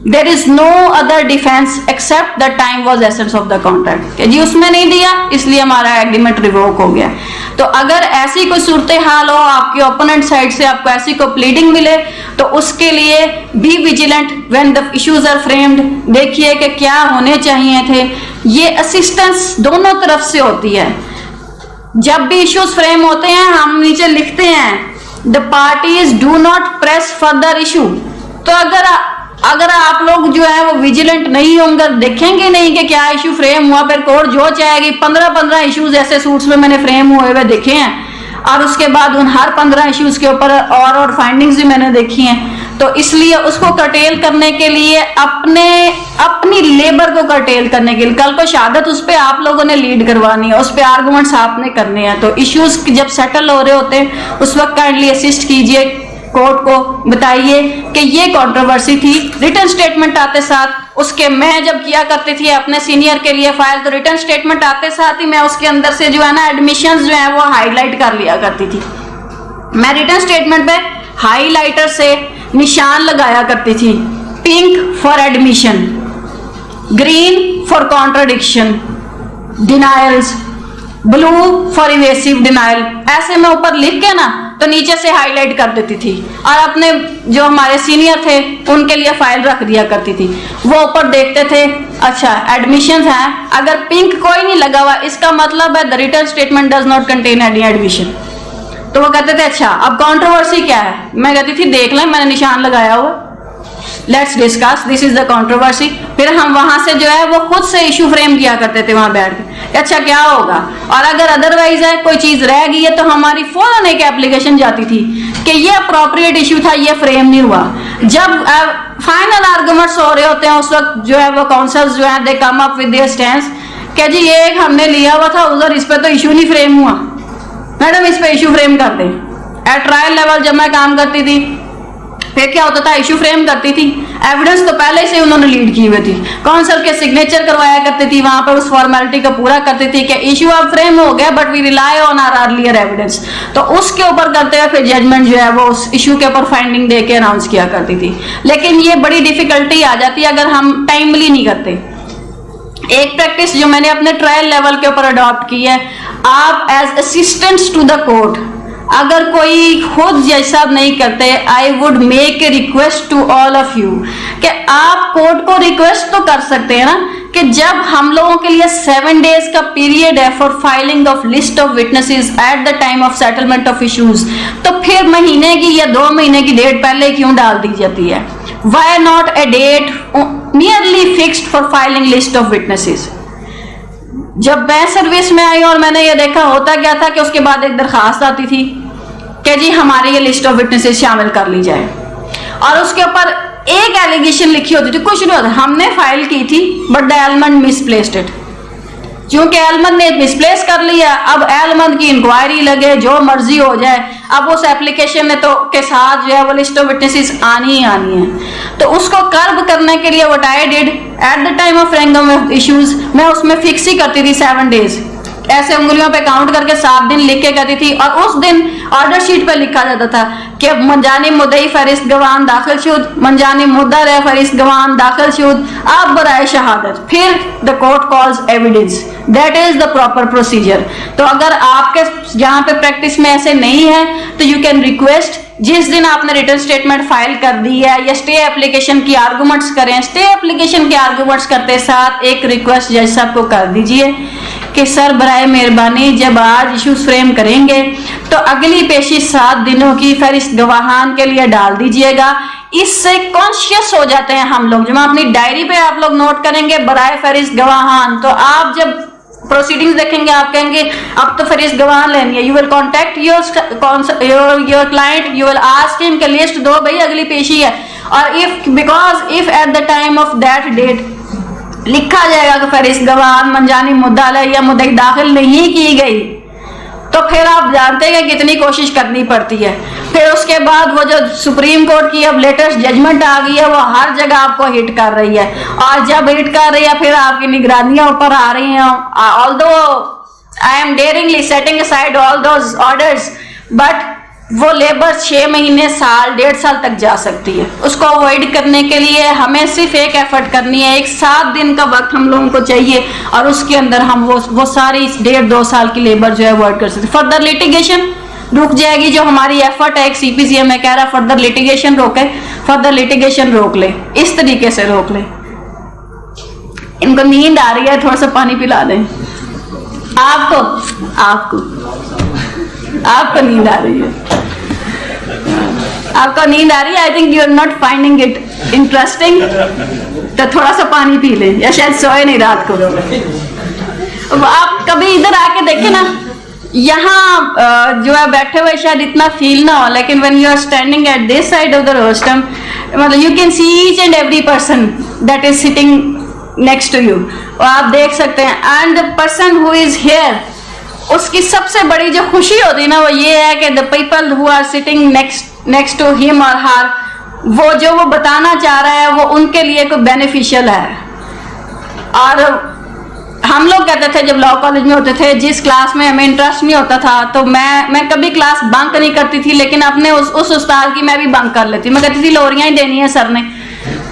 There is no other defence except the time was essence of the contract. जी उसमें नहीं दिया इसलिए हमारा एग्रीमेंट रिवोक हो गया. तो अगर ऐसी कोई सूरत हाल हो, आपके ओपोनेंट साइड से आपको ऐसी कोई प्लीडिंग मिले, तो उसके लिए be vigilant when the issues are framed. देखिए कि क्या होने चाहिए थे. ये असिस्टेंस दोनों तरफ से होती है. जब भी इश्यूज फ्रेम होते हैं हम नीचे लिखते हैं the parties do not press further issue. तो अगर आप लोग जो है वो विजिलेंट नहीं होंगे, देखेंगे नहीं कि क्या इशू फ्रेम हुआ, फिर कोर्ट जो चाहेगी. 15 इश्यूज ऐसे सूट्स में मैंने फ्रेम हुए हुए देखे हैं, और उसके बाद उन हर 15 इश्यूज के ऊपर और फाइंडिंग्स भी मैंने देखी हैं. तो इसलिए उसको कर्टेल करने के लिए अपनी लेबर को कर्टेल करने के लिए, कल को शहादत उस पर आप लोगों ने लीड करवानी है, उस पर आर्गुमेंट्स आपने करने हैं। तो इश्यूज जब सेटल हो रहे होते हैं उस वक्त काइंडली असिस्ट कीजिए कोर्ट को, बताइए कि ये कंट्रोवर्सी थी। रिटर्न स्टेटमेंट आते साथ उसके, मैं जब किया करती थी अपने सीनियर के लिए फाइल, तो रिटर्न स्टेटमेंट आते साथ ही मैं उसके अंदर से जो है ना एडमिशंस जो है वो हाईलाइट कर लिया करती थी। मैं रिटर्न स्टेटमेंट पे हाईलाइटर से निशान लगाया करती थी, pink for admission, green for contradiction, denials, blue for evasive denial, ऐसे मैं ऊपर लिख के ना तो नीचे से हाईलाइट कर देती थी और अपने जो हमारे सीनियर थे उनके लिए फाइल रख दिया करती थी। वो ऊपर देखते थे, अच्छा एडमिशन है, अगर पिंक कोई नहीं लगा हुआ इसका मतलब है the return statement does not contain any admission. तो वो कहते थे अच्छा अब कंट्रोवर्सी क्या है, मैं कहती थी देख लें मैंने निशान लगाया हुआ, let's discuss, this is the controversy. फिर हम वहां से जो है वो खुद से इशू फ्रेम किया करते थे वहां बैठ के, अच्छा क्या होगा, और अगर अदरवाइज है कोई चीज रह गई है तो हमारी फौरन एक एप्लीकेशन जाती थी कि ये अप्रोप्रिएट इशू था, ये फ्रेम नहीं हुआ। जब फाइनल आर्गुमेंट्स हो रहे होते हैं उस वक्त जो है वो काउंसल्स जो है they come up with their stands कि जी ये एक हमने लिया हुआ था उधर, इस पे तो इशू नहीं फ्रेम हुआ, मैडम इस पे इशू फ्रेम कर दें। एट ट्रायल लेवल जब मैं काम करती थी फिर क्या होता था, इशू फ्रेम करती थी, एविडेंस तो पहले से उन्होंने लीड की हुई थी, काउंसिल के सिग्नेचर करवाया करती थी, वहां पर उस फॉर्मेलिटी को पूरा करती थी कि इशू अब फ्रेम हो गया but we rely on our earlier evidence. तो उसके ऊपर करते हुए फिर जजमेंट जो है वो उस इशू के ऊपर फाइंडिंग दे के अनाउंस किया करती थी। लेकिन ये बड़ी डिफिकल्टी आ जाती है अगर हम टाइमली नहीं करते। एक प्रैक्टिस जो मैंने अपने ट्रायल लेवल के ऊपर अडॉप्ट की है, आप as assistants to the court अगर कोई खुद जज साहब नहीं करते, I would make a request to all of you कि आप कोर्ट को रिक्वेस्ट तो कर सकते हैं ना कि जब हम लोगों के लिए 7 डेज का पीरियड है for filing of list of witnesses eight the time of settlement of issues, तो फिर महीने की या 2 महीने की डेट पहले क्यों डाल दी जाती है? Why not a date nearly fixed for filing list of witnesses? जब मैं सर्विस में आई और मैंने ये देखा, होता क्या था कि उसके बाद एक दरखास्त आती थी कि जी हमारी ये लिस्ट ऑफ विटनेसेस शामिल कर ली जाए, और उसके ऊपर एक एलिगेशन लिखी होती थी, कुछ नहीं होता, हमने फाइल की थी but the element misplaced it, क्योंकि एलिमेंट ने मिसप्लेस कर लिया, अब एलिमेंट की इंक्वायरी लगे जो मर्जी हो जाए, अब उस एप्लीकेशन ने तो के साथ जो है वो लिस्ट ऑफ विटनेसेस आनी ही आनी है। तो उसको कर्ब करने के लिए what I did at the time of framing of issues, मैं उसमें फिक्स ही करती थी 7 डेज, ऐसे उंगलियों पे काउंट करके 7 दिन लिख के कहती थी, और उस दिन ऑर्डर शीट पे लिखा जाता था कि मंजानी मुद्दई फरिस्त गवान दाखिल शुद, मंजानी मुद्दर है फरिस्त गवान दाखिल शुद, आप बराए शहादत, फिर the court calls evidence, that is the proper procedure. तो अगर आपके यहाँ पे प्रैक्टिस में ऐसे नहीं है तो यू कैन रिक्वेस्ट, जिस दिन आपने रिटर्न स्टेटमेंट फाइल कर दी है या स्टे एप्लीकेशन की आर्गुमेंट्स करें, स्टे एप्लीकेशन के आर्गुमेंट्स करते साथ एक रिक्वेस्ट जज साहब को कर दीजिए कि सर बराए मेहरबानी जब आज इश्यूज फ्रेम करेंगे तो अगली पेशी 7 दिनों की फहरिस्त गवाहान के लिए डाल दीजिएगा। इससे कॉन्शियस हो जाते हैं हम लोग, जब अपनी डायरी पे आप लोग नोट करेंगे बराए फहरिस्त गवाहान, तो आप जब प्रोसीडिंग्स देखेंगे आप कहेंगे अब तो फहरिस्त गवाह लेनी है। You will contact your client, you will ask him कि लिस्ट दो भाई अगली पेशी है, और if at the time of that date लिखा जाएगा कि फहरिस्त गवाह मंजानी मुद्दा या मुद्दई दाखिल नहीं की गई, तो फिर आप जानते हैं कितनी कोशिश करनी पड़ती है। फिर उसके बाद वो जो सुप्रीम कोर्ट की अब लेटेस्ट जजमेंट आ गई है वो हर जगह आपको हिट कर रही है, और जब हिट कर रही है फिर आपकी निगरानियां ऊपर आ रही हैं। Although I am daringly setting aside all those orders, but वो लेबर 6 महीने, साल, 1.5 साल तक जा सकती है। उसको अवॉइड करने के लिए हमें सिर्फ एक एफर्ट करनी है, एक 7 दिन का वक्त हम लोगों को चाहिए, और उसके अंदर हम वो सारी 1.5-2 साल की लेबर जो है अवॉइड कर सकते। फर्दर लिटिगेशन रुक जाएगी, जो हमारी एफर्ट है एक CPCM में कह रहा है फर्दर लिटिगेशन रोके, फर्दर लिटिगेशन रोक ले, इस तरीके से रोक ले। इनको नींद आ रही है, थोड़ा सा पानी पिला दें। आपको नींद आ रही है, आपको नींद आ रही है, I think you are not finding it interesting, तो थोड़ा सा पानी पी लें, या शायद सोए नहीं रात को। आप कभी इधर आके देखें ना, यहाँ जो है बैठे हुए शायद इतना फील ना हो, लेकिन when you are standing at this side of the rostrum, मतलब you can see each and every person that is sitting next to you, और आप देख सकते हैं। And the person who is here, उसकी सबसे बड़ी जो खुशी होती है ना, वो ये है कि the people who are sitting next to him और हर, वो जो वो बताना चाह रहा है वो उनके लिए कोई बेनिफिशियल है। और हम लोग कहते थे जब लॉ कॉलेज में होते थे, जिस क्लास में हमें इंटरेस्ट नहीं होता था तो मैं कभी क्लास बंक नहीं करती थी, लेकिन अपने उस उस्ताद की मैं भी बंक कर लेती। मैं कहती थी लोरियां ही देनी है सर ने,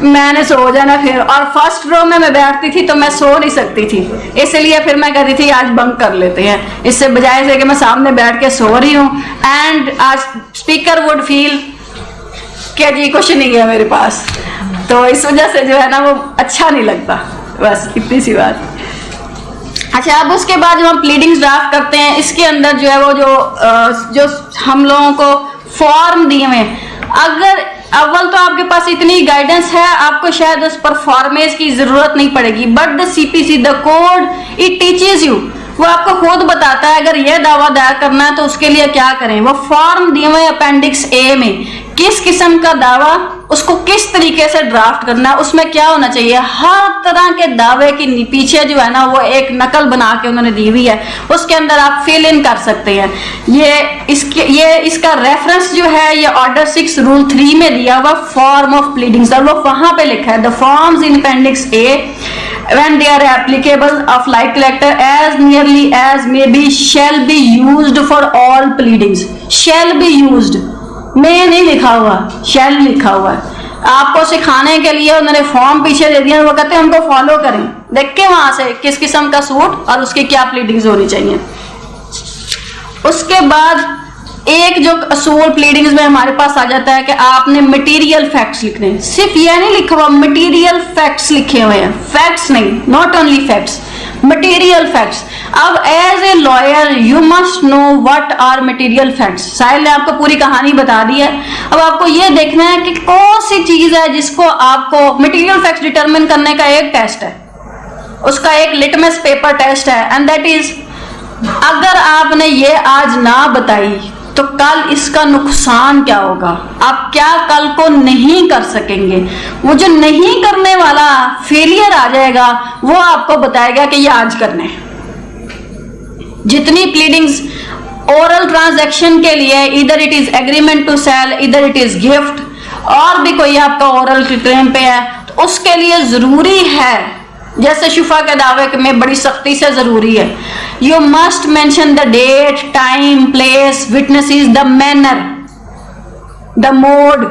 मैंने सो जाना फिर, और फर्स्ट रो में मैं बैठती थी तो मैं सो नहीं सकती थी, इसलिए फिर मैं कहती थी आज बंक कर लेते हैं, इससे बजाय से कि मैं सामने बैठ के सो रही हूँ। एंड आज स्पीकर वुड फील कि जी कुछ नहीं है मेरे पास, तो इस वजह से जो है ना वो अच्छा नहीं लगता। बस इतनी सी बात। अच्छा, अब उसके बाद जो हम प्लीडिंग्स ड्राफ्ट करते हैं, इसके अंदर जो है वो जो हम लोगों को फॉर्म दिए हुए हैं, अगर अव्वल तो आपके पास इतनी गाइडेंस है, आपको शायद उस परफॉर्मेंस की जरूरत नहीं पड़ेगी, but the CPC the code it teaches you, वो आपको खुद बताता है अगर ये दावा दायर करना है तो उसके लिए क्या करें। वो फॉर्म दिए हुए अपेंडिक्स ए में किस किस्म का दावा, उसको किस तरीके से ड्राफ्ट करना है, उसमें क्या होना चाहिए, हर तरह के दावे की पीछे जो है ना वो एक नकल बना के उन्होंने दी हुई है, उसके अंदर आप फिल इन कर सकते हैं। ये इसका रेफरेंस जो है ये ऑर्डर 6 रूल 3 में दिया हुआ फॉर्म ऑफ प्लीडिंग्स, और वो वहां पे लिखा है the forms in appendix A when they are applicable of like collector as nearly as may be shall be used for all pleadings। shall be used में नहीं लिखा हुआ, shall लिखा हुआ है। आपको सिखाने के लिए उन्होंने फॉर्म पीछे दे दिया, वो कहते हैं हमको फॉलो करें, देख के वहां से किस किस्म का सूट और उसकी क्या प्लीडिंग्स होनी चाहिए। उसके बाद एक जो असूल प्लीडिंग्स में हमारे पास आ जाता है कि आपने मटेरियल फैक्ट्स लिखने हैं। सिर्फ ये नहीं लिखा हुआ, मटेरियल फैक्ट्स लिखे हुए हैं, फैक्ट्स नहीं, not only facts, material facts. अब as a lawyer you must know what are material facts. Sahil ने आपको पूरी कहानी बता दी है, अब आपको ये देखना है कि कौन सी चीज है जिसको आपको मटेरियल फैक्ट्स डिटरमिन करने का एक टेस्ट है, उसका एक लिटमस पेपर टेस्ट है, एंड दैट इज अगर आपने ये आज ना बताई तो कल इसका नुकसान क्या होगा, आप क्या कल को नहीं कर सकेंगे। वो जो नहीं करने वाला फेलियर आ जाएगा वो आपको बताएगा कि ये आज करना है। जितनी प्लीडिंग्स ओरल ट्रांजैक्शन के लिए, इधर it is agreement to sell, इधर इट इज गिफ्ट, और भी कोई आपका ओरल क्लेम पे है, तो उसके लिए जरूरी है, जैसे शुफा के दावे में बड़ी सख्ती से जरूरी है, you must mention the date, time, place, witnesses, the manner, the mode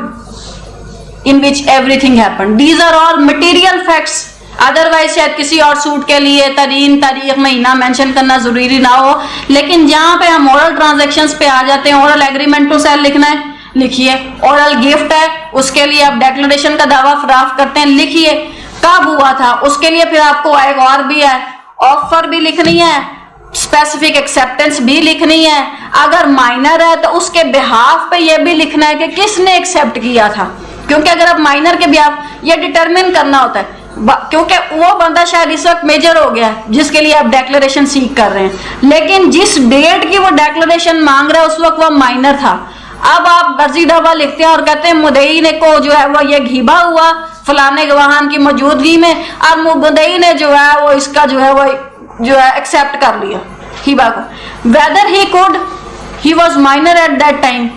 in which everything happened. These are all material facts. Otherwise शायद किसी और सूट के लिए तारीख महीना मेंशन करना जरूरी ना हो, लेकिन जहां पे हम ओरल ट्रांजैक्शंस पे आ जाते हैं, ओरल एग्रीमेंट टू सेल लिखना है, लिखिए। ओरल गिफ्ट है, उसके लिए आप डेक्लेरेशन का दावा ड्राफ्ट करते हैं, लिखिए कब हुआ था, उसके लिए फिर आपको एक और भी है, ऑफर भी लिखनी है, स्पेसिफिक एक्सेप्टेंस भी लिखनी है। अगर माइनर है तो उसके बिहाफ पे ये भी लिखना है कि किसने एक्सेप्ट किया था, क्योंकि अगर आप माइनर के बिहाफ ये डिटरमिन करना होता है, क्योंकि वो बंदा शायद इस वक्त मेजर हो गया है जिसके लिए आप डेक्लेरेशन सीख कर रहे हैं, लेकिन जिस डेट की वो डेक्लेरेशन मांग रहा है उस वक्त वो माइनर था। अब आप फर्जी दावा लिखते हैं और कहते हैं मुद्दई ने को जो है वो ये घिबा हुआ फलाने गवाहान की मौजूदगी में, अब मुद्दई ने जो है वो इसका जो है वो जो है एक्सेप्ट कर लिया हिबा को। Weather he could, he was minor at that time,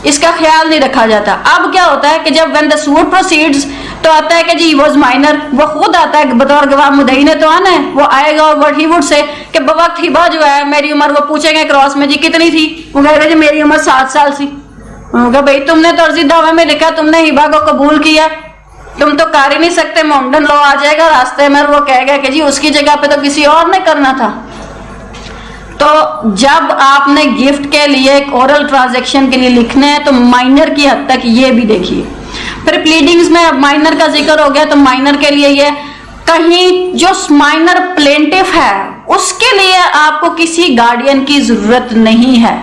इसका ख्याल नहीं रखा जाता। अब क्या होता है कि जब व्हेन द सूट प्रोसीड्स तो आता है कि जी वॉज माइनर, वो खुद आता है बतौर गवाह, मुद्दई ने तो आना है, वो आएगा और व्हाट ही वुड से कि बवक्त हिबा जो है मेरी उम्र, वो पूछेंगे क्रॉस में जी कितनी थी, वो कहेगा जी मेरी उम्र 7 साल थी। भाई तुमने तो अर्जी दावे में लिखा, तुमने हिबा को कबूल किया, तुम तो कर ही नहीं सकते, मॉडर्न लॉ आ जाएगा रास्ते में, वो कहेगा कि जी उसकी जगह पे तो किसी और ने करना था। तो जब आपने गिफ्ट के लिए एक ओरल ट्रांजैक्शन के लिए लिखना है तो माइनर की हद तक ये भी देखिए। फिर प्लीडिंग्स में अब माइनर का जिक्र हो गया तो माइनर के लिए ये, कहीं जो माइनर प्लेंटिफ है उसके लिए आपको किसी गार्डियन की जरूरत नहीं है।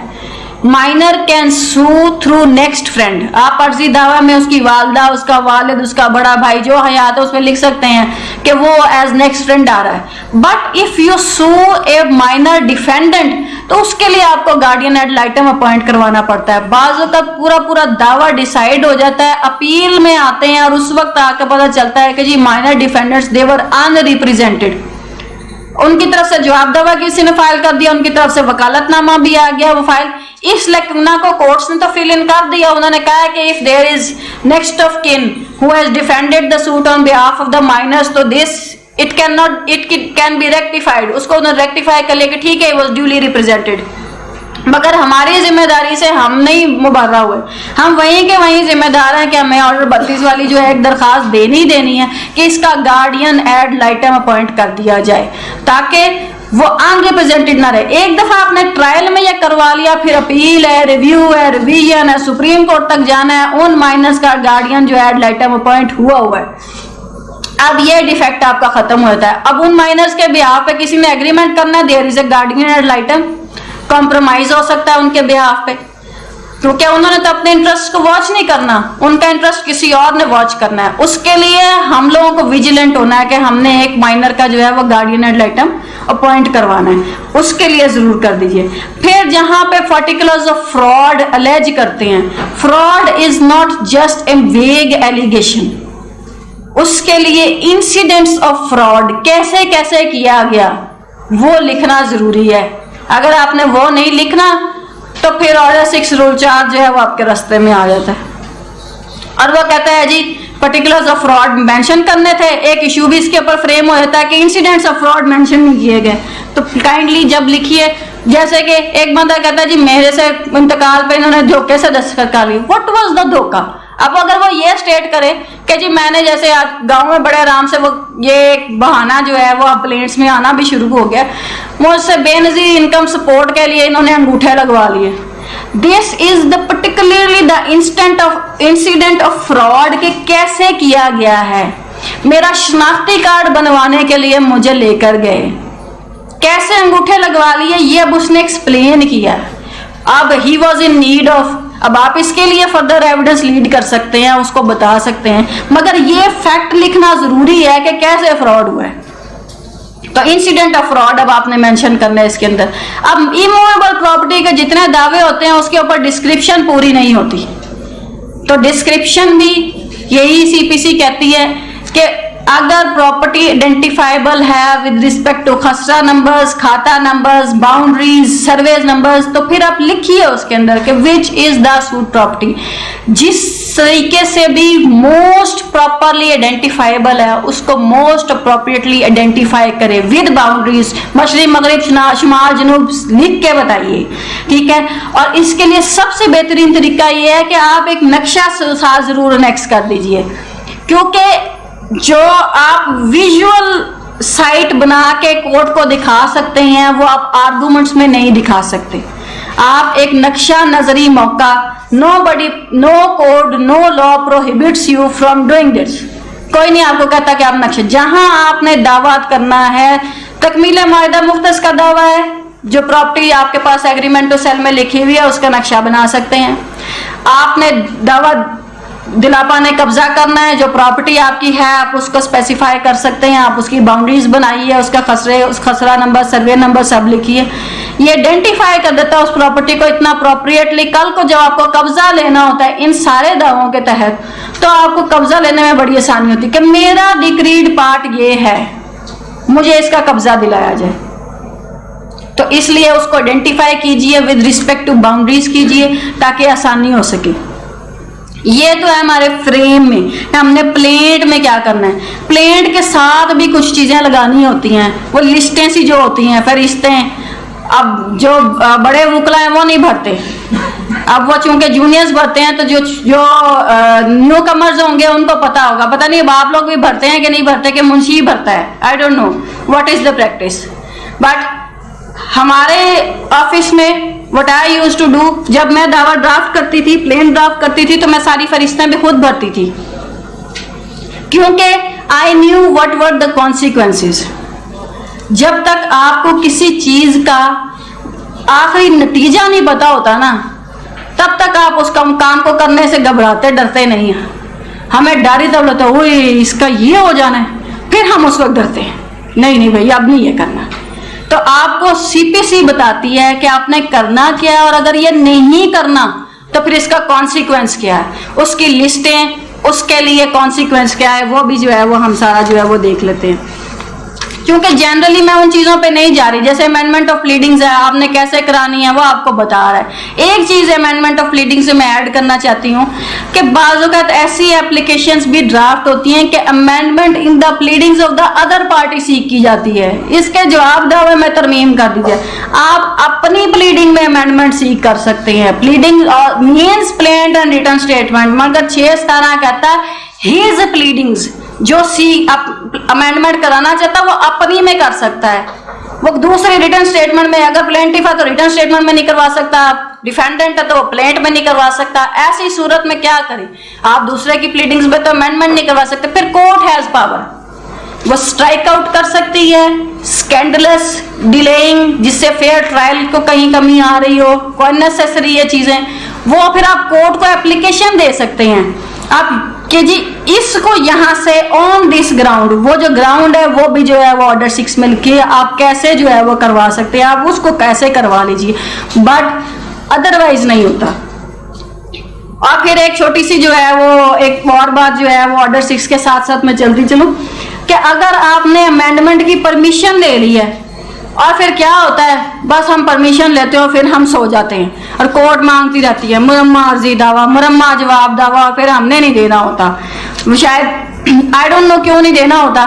Minor can sue through next friend. आप अर्जी दावा में उसकी वालदा, उसका वालिद, उसका बड़ा भाई जो हयात है उसमें लिख सकते हैं कि वो एज नेक्स्ट फ्रेंड आ रहा है। But if you sue a minor defendant तो उसके लिए आपको गार्डियन एड लाइटम अपॉइंट करवाना पड़ता है। बाज़ वक़्त पूरा दावा डिसाइड हो जाता है, अपील में आते हैं और उस वक्त आकर पता चलता है कि जी माइनर डिफेंडेंट्स दे वर अनरिप्रेजेंटेड, उनकी तरफ से जवाब दावा किसी ने फाइल कर दिया, उनकी तरफ से वकालतनामा भी आ गया वो फाइल, इस लेक्ना को कोर्ट्स ने तो फिल इन कर दिया। उन्होंने कहा कि if there is next of kin who has defended the suit on behalf of the minors तो this it can be rectified. उसको उन्होंने रेक्टिफाई कर लिया कि ठीक है, वाज ड्यूली रिप्रेजेंटेड। मगर हमारी जिम्मेदारी से हम नहीं मुबर्रा हुए, हम वहीं के वहीं जिम्मेदार हैं कि हमें ऑर्डर 32 वाली जो है एक दरखास्त देनी है कि इसका गार्डियन एड लाइटम अपॉइंट कर दिया जाए ताकि वो अनरिप्रेजेंटेड ना रहे। एक दफा आपने ट्रायल में ये करवा लिया, फिर अपील है, रिव्यू है, रिवीजन है, सुप्रीम कोर्ट तक जाना है, उन माइनर्स का गार्डियन जो एड लाइटम अपॉइंट हुआ है। अब ये डिफेक्ट आपका खत्म होता है। अब उन माइनर्स के बिहाफ पे किसी ने एग्रीमेंट करना है, there is a guardian ad litem, compromise हो सकता है उनके बिहाफ पे, क्योंकि उन्होंने तो अपने इंटरेस्ट को वॉच नहीं करना, उनका इंटरेस्ट किसी और ने वॉच करना है। उसके लिए हम लोगों को विजिलेंट होना है कि हमने एक माइनर का जो है वो गार्डियन एड लाइटम अपॉइंट करवाना है, उसके लिए जरूर कर दीजिए। फिर जहां पे पार्टिकुलर्स ऑफ फ्रॉड अलेज करते हैं, fraud is not just a वेग एलिगेशन, उसके लिए इंसिडेंट्स ऑफ फ्रॉड कैसे कैसे किया गया वो लिखना जरूरी है। अगर आपने वो नहीं लिखना तो फिर ऑर्डर 6 रूल 4 जो है वो आपके रास्ते में आ जाता है। और वो कहता है जी पर्टिकुलर्स ऑफ फ्रॉड मेंशन करने थे, एक इशू भी इसके ऊपर फ्रेम हो जाता है कि इंसिडेंट्स ऑफ फ्रॉड मेंशन नहीं किए गए, तो काइंडली जब लिखिए, जैसे कि एक बंदा कहता है जी मेरे से इंतकाल पे इन्होंने धोखे से दस्तखत कर ली, व्हाट वाज द धोखा। अब अगर वो ये स्टेट करे कि जी मैंने जैसे आज गांव में बड़े आराम से वो ये बहाना जो है वो अपलेंट्स में आना भी शुरू हो गया, मुझसे बेनजीर इनकम सपोर्ट के लिए इन्होंने अंगूठे लगवा लिए, this is the particularly the incident of fraud के कैसे किया गया है। मेरा शनाख्ती कार्ड बनवाने के लिए मुझे लेकर गए, कैसे अंगूठे लगवा लिए ये अब उसने एक्सप्लेन किया। अब he was in need of, अब आप इसके लिए फर्दर एविडेंस लीड कर सकते हैं, उसको बता सकते हैं, मगर ये फैक्ट लिखना जरूरी है कि कैसे फ्रॉड हुआ है। तो इंसिडेंट ऑफ फ्रॉड अब आपने मेंशन करना है इसके अंदर। अब इमूवेबल प्रॉपर्टी के जितने दावे होते हैं उसके ऊपर डिस्क्रिप्शन पूरी नहीं होती, तो डिस्क्रिप्शन भी यही सीपीसी कहती है कि अगर प्रॉपर्टी आइडेंटिफाइबल है विद रिस्पेक्ट टू खसरा नंबर्स, खाता नंबर्स, बाउंड्रीज, सर्वेज नंबर्स, तो फिर आप लिखिए उसके अंदर कि which is the suit property, जिस तरीके से भी मोस्ट प्रॉपरली आइडेंटिफाइबल है उसको मोस्ट अप्रोप्रिएटली आइडेंटिफाई करें विद बाउंड्रीज, मशरिक मगरिब शुमाल जनूब लिख के बताइए, ठीक है। और इसके लिए सबसे बेहतरीन तरीका यह है कि आप एक नक्शा साथ जरूर अनेक्स कर दीजिए, क्योंकि जो आप विजुअल साइट बना के कोर्ट को दिखा सकते हैं वो आप आर्गुमेंट्स में नहीं दिखा सकते। आप एक नक्शा नजरी मौका, no code no law prohibits you from doing this, कोई नहीं आपको कहता कि आप नक्शा, जहां आपने दावात करना है, तकमील मायदा मुख्तस का दावा है, जो प्रॉपर्टी आपके पास एग्रीमेंट टू सेल में लिखी हुई है उसका नक्शा बना सकते हैं। आपने दावा दिलापा ने कब्जा करना है, जो प्रॉपर्टी आपकी है आप उसको स्पेसिफाई कर सकते हैं, आप उसकी बाउंड्रीज बनाइए, उसका खसरा नंबर, सर्वे नंबर सब लिखिए, ये आइडेंटिफाई कर देता है उस प्रॉपर्टी को इतना अप्रोप्रिएटली। कल को जब आपको कब्जा लेना होता है इन सारे दावों के तहत, तो आपको कब्जा लेने में बड़ी आसानी होती है कि मेरा डिक्रीड पार्ट ये है, मुझे इसका कब्जा दिलाया जाए। तो इसलिए उसको आइडेंटिफाई कीजिए, विद रिस्पेक्ट टू बाउंड्रीज कीजिए ताकि आसानी हो सके। ये तो है हमारे फ्रेम में। हमने प्लेट में क्या करना है, प्लेट के साथ भी कुछ चीजें लगानी होती हैं, वो लिस्टें सी जो होती हैं, फरिश्तें। अब जो बड़े वकला हैं वो नहीं भरते, अब वो चूंकि जूनियर्स भरते हैं, तो जो न्यू कमर्स होंगे उनको पता होगा, पता नहीं अब आप लोग भी भरते हैं कि नहीं भरते, कि मुंशी ही भरता है, I don't know what is the practice. But हमारे ऑफिस में what I use to do, जब मैं दावा ड्राफ्ट करती थी, प्लेन ड्राफ्ट करती थी, तो मैं सारी फरिश्तें भी खुद भरती थी, क्योंकि I knew what were the consequences. जब तक आपको किसी चीज का आखिरी नतीजा नहीं पता होता ना, तब तक आप उस काम को करने से घबराते डरते नहीं हैं। हमें डर ही तब लगता है ओए इसका ये हो जाना है, फिर हम उस वक्त डरते हैं, नहीं नहीं भैया अब नहीं ये करना। तो आपको सीपीसी बताती है कि आपने करना क्या है, और अगर ये नहीं करना तो फिर इसका कॉन्सिक्वेंस क्या है, उसकी लिस्टें, उसके लिए कॉन्सिक्वेंस क्या है, वो भी जो है वो हम सारा जो है वो देख लेते हैं। क्योंकि जनरली मैं उन चीजों पे नहीं जा रही, जैसे अमेंडमेंट ऑफ प्लीडिंग्स है, आपने कैसे करानी है वो आपको बता रहा है। एक चीज अमेंडमेंट ऑफ प्लीडिंग्स से मैं ऐड करना चाहती हूँ कि बाज़ औक़ात ऐसी एप्लीकेशंस भी ड्राफ्ट होती हैं कि amendment in the pleadings of the other party सीख की जाती है, इसके जवाब दावे में तरमीम कर दीजिए। आप अपनी प्लीडिंग में अमेंडमेंट सीख कर सकते हैं। Pleading means plaint and return statement, मगर 6 कहता है हिज प्लीडिंग्स, जो अमेंडमेंट कराना चाहता है वो अपनी में कर सकता है, वो दूसरे रिटर्न स्टेटमेंट में, अगर प्लेंटिफ है तो रिटर्न स्टेटमेंट में नहीं करवा सकता, डिफेंडेंट है तो प्लेंट में नहीं करवा सकता। ऐसी सूरत में क्या करें, आप दूसरे की प्लीडिंग्स में तो अमेंडमेंट नहीं करवा सकते, फिर कोर्ट हैज पावर, वो स्ट्राइक आउट कर सकती है, स्कैंडलस डिलेइंग, जिससे फेयर ट्रायल को कहीं कमी आ रही हो, कोई नेसेसरी है चीजें, वो फिर आप कोर्ट को एप्लीकेशन दे सकते हैं आप कि जी इसको यहां से ऑन दिस ग्राउंड, वो जो ग्राउंड है वो भी जो है वो ऑर्डर 6 में लिखिए, आप कैसे जो है वो करवा सकते हैं, आप उसको कैसे करवा लीजिए, बट अदरवाइज नहीं होता। और फिर एक छोटी सी जो है वो एक और बात जो है वो ऑर्डर 6 के साथ साथ मैं चलती चलूं कि अगर आपने अमेंडमेंट की परमिशन ले ली है और फिर क्या होता है, बस हम परमिशन लेते हो फिर हम सो जाते हैं और कोर्ट मांगती रहती है मुरम्मा अर्जी दावा, मुरम्मा जवाब दावा, और फिर हमने नहीं देना होता। शायद आई डोंट नो क्यों नहीं देना होता,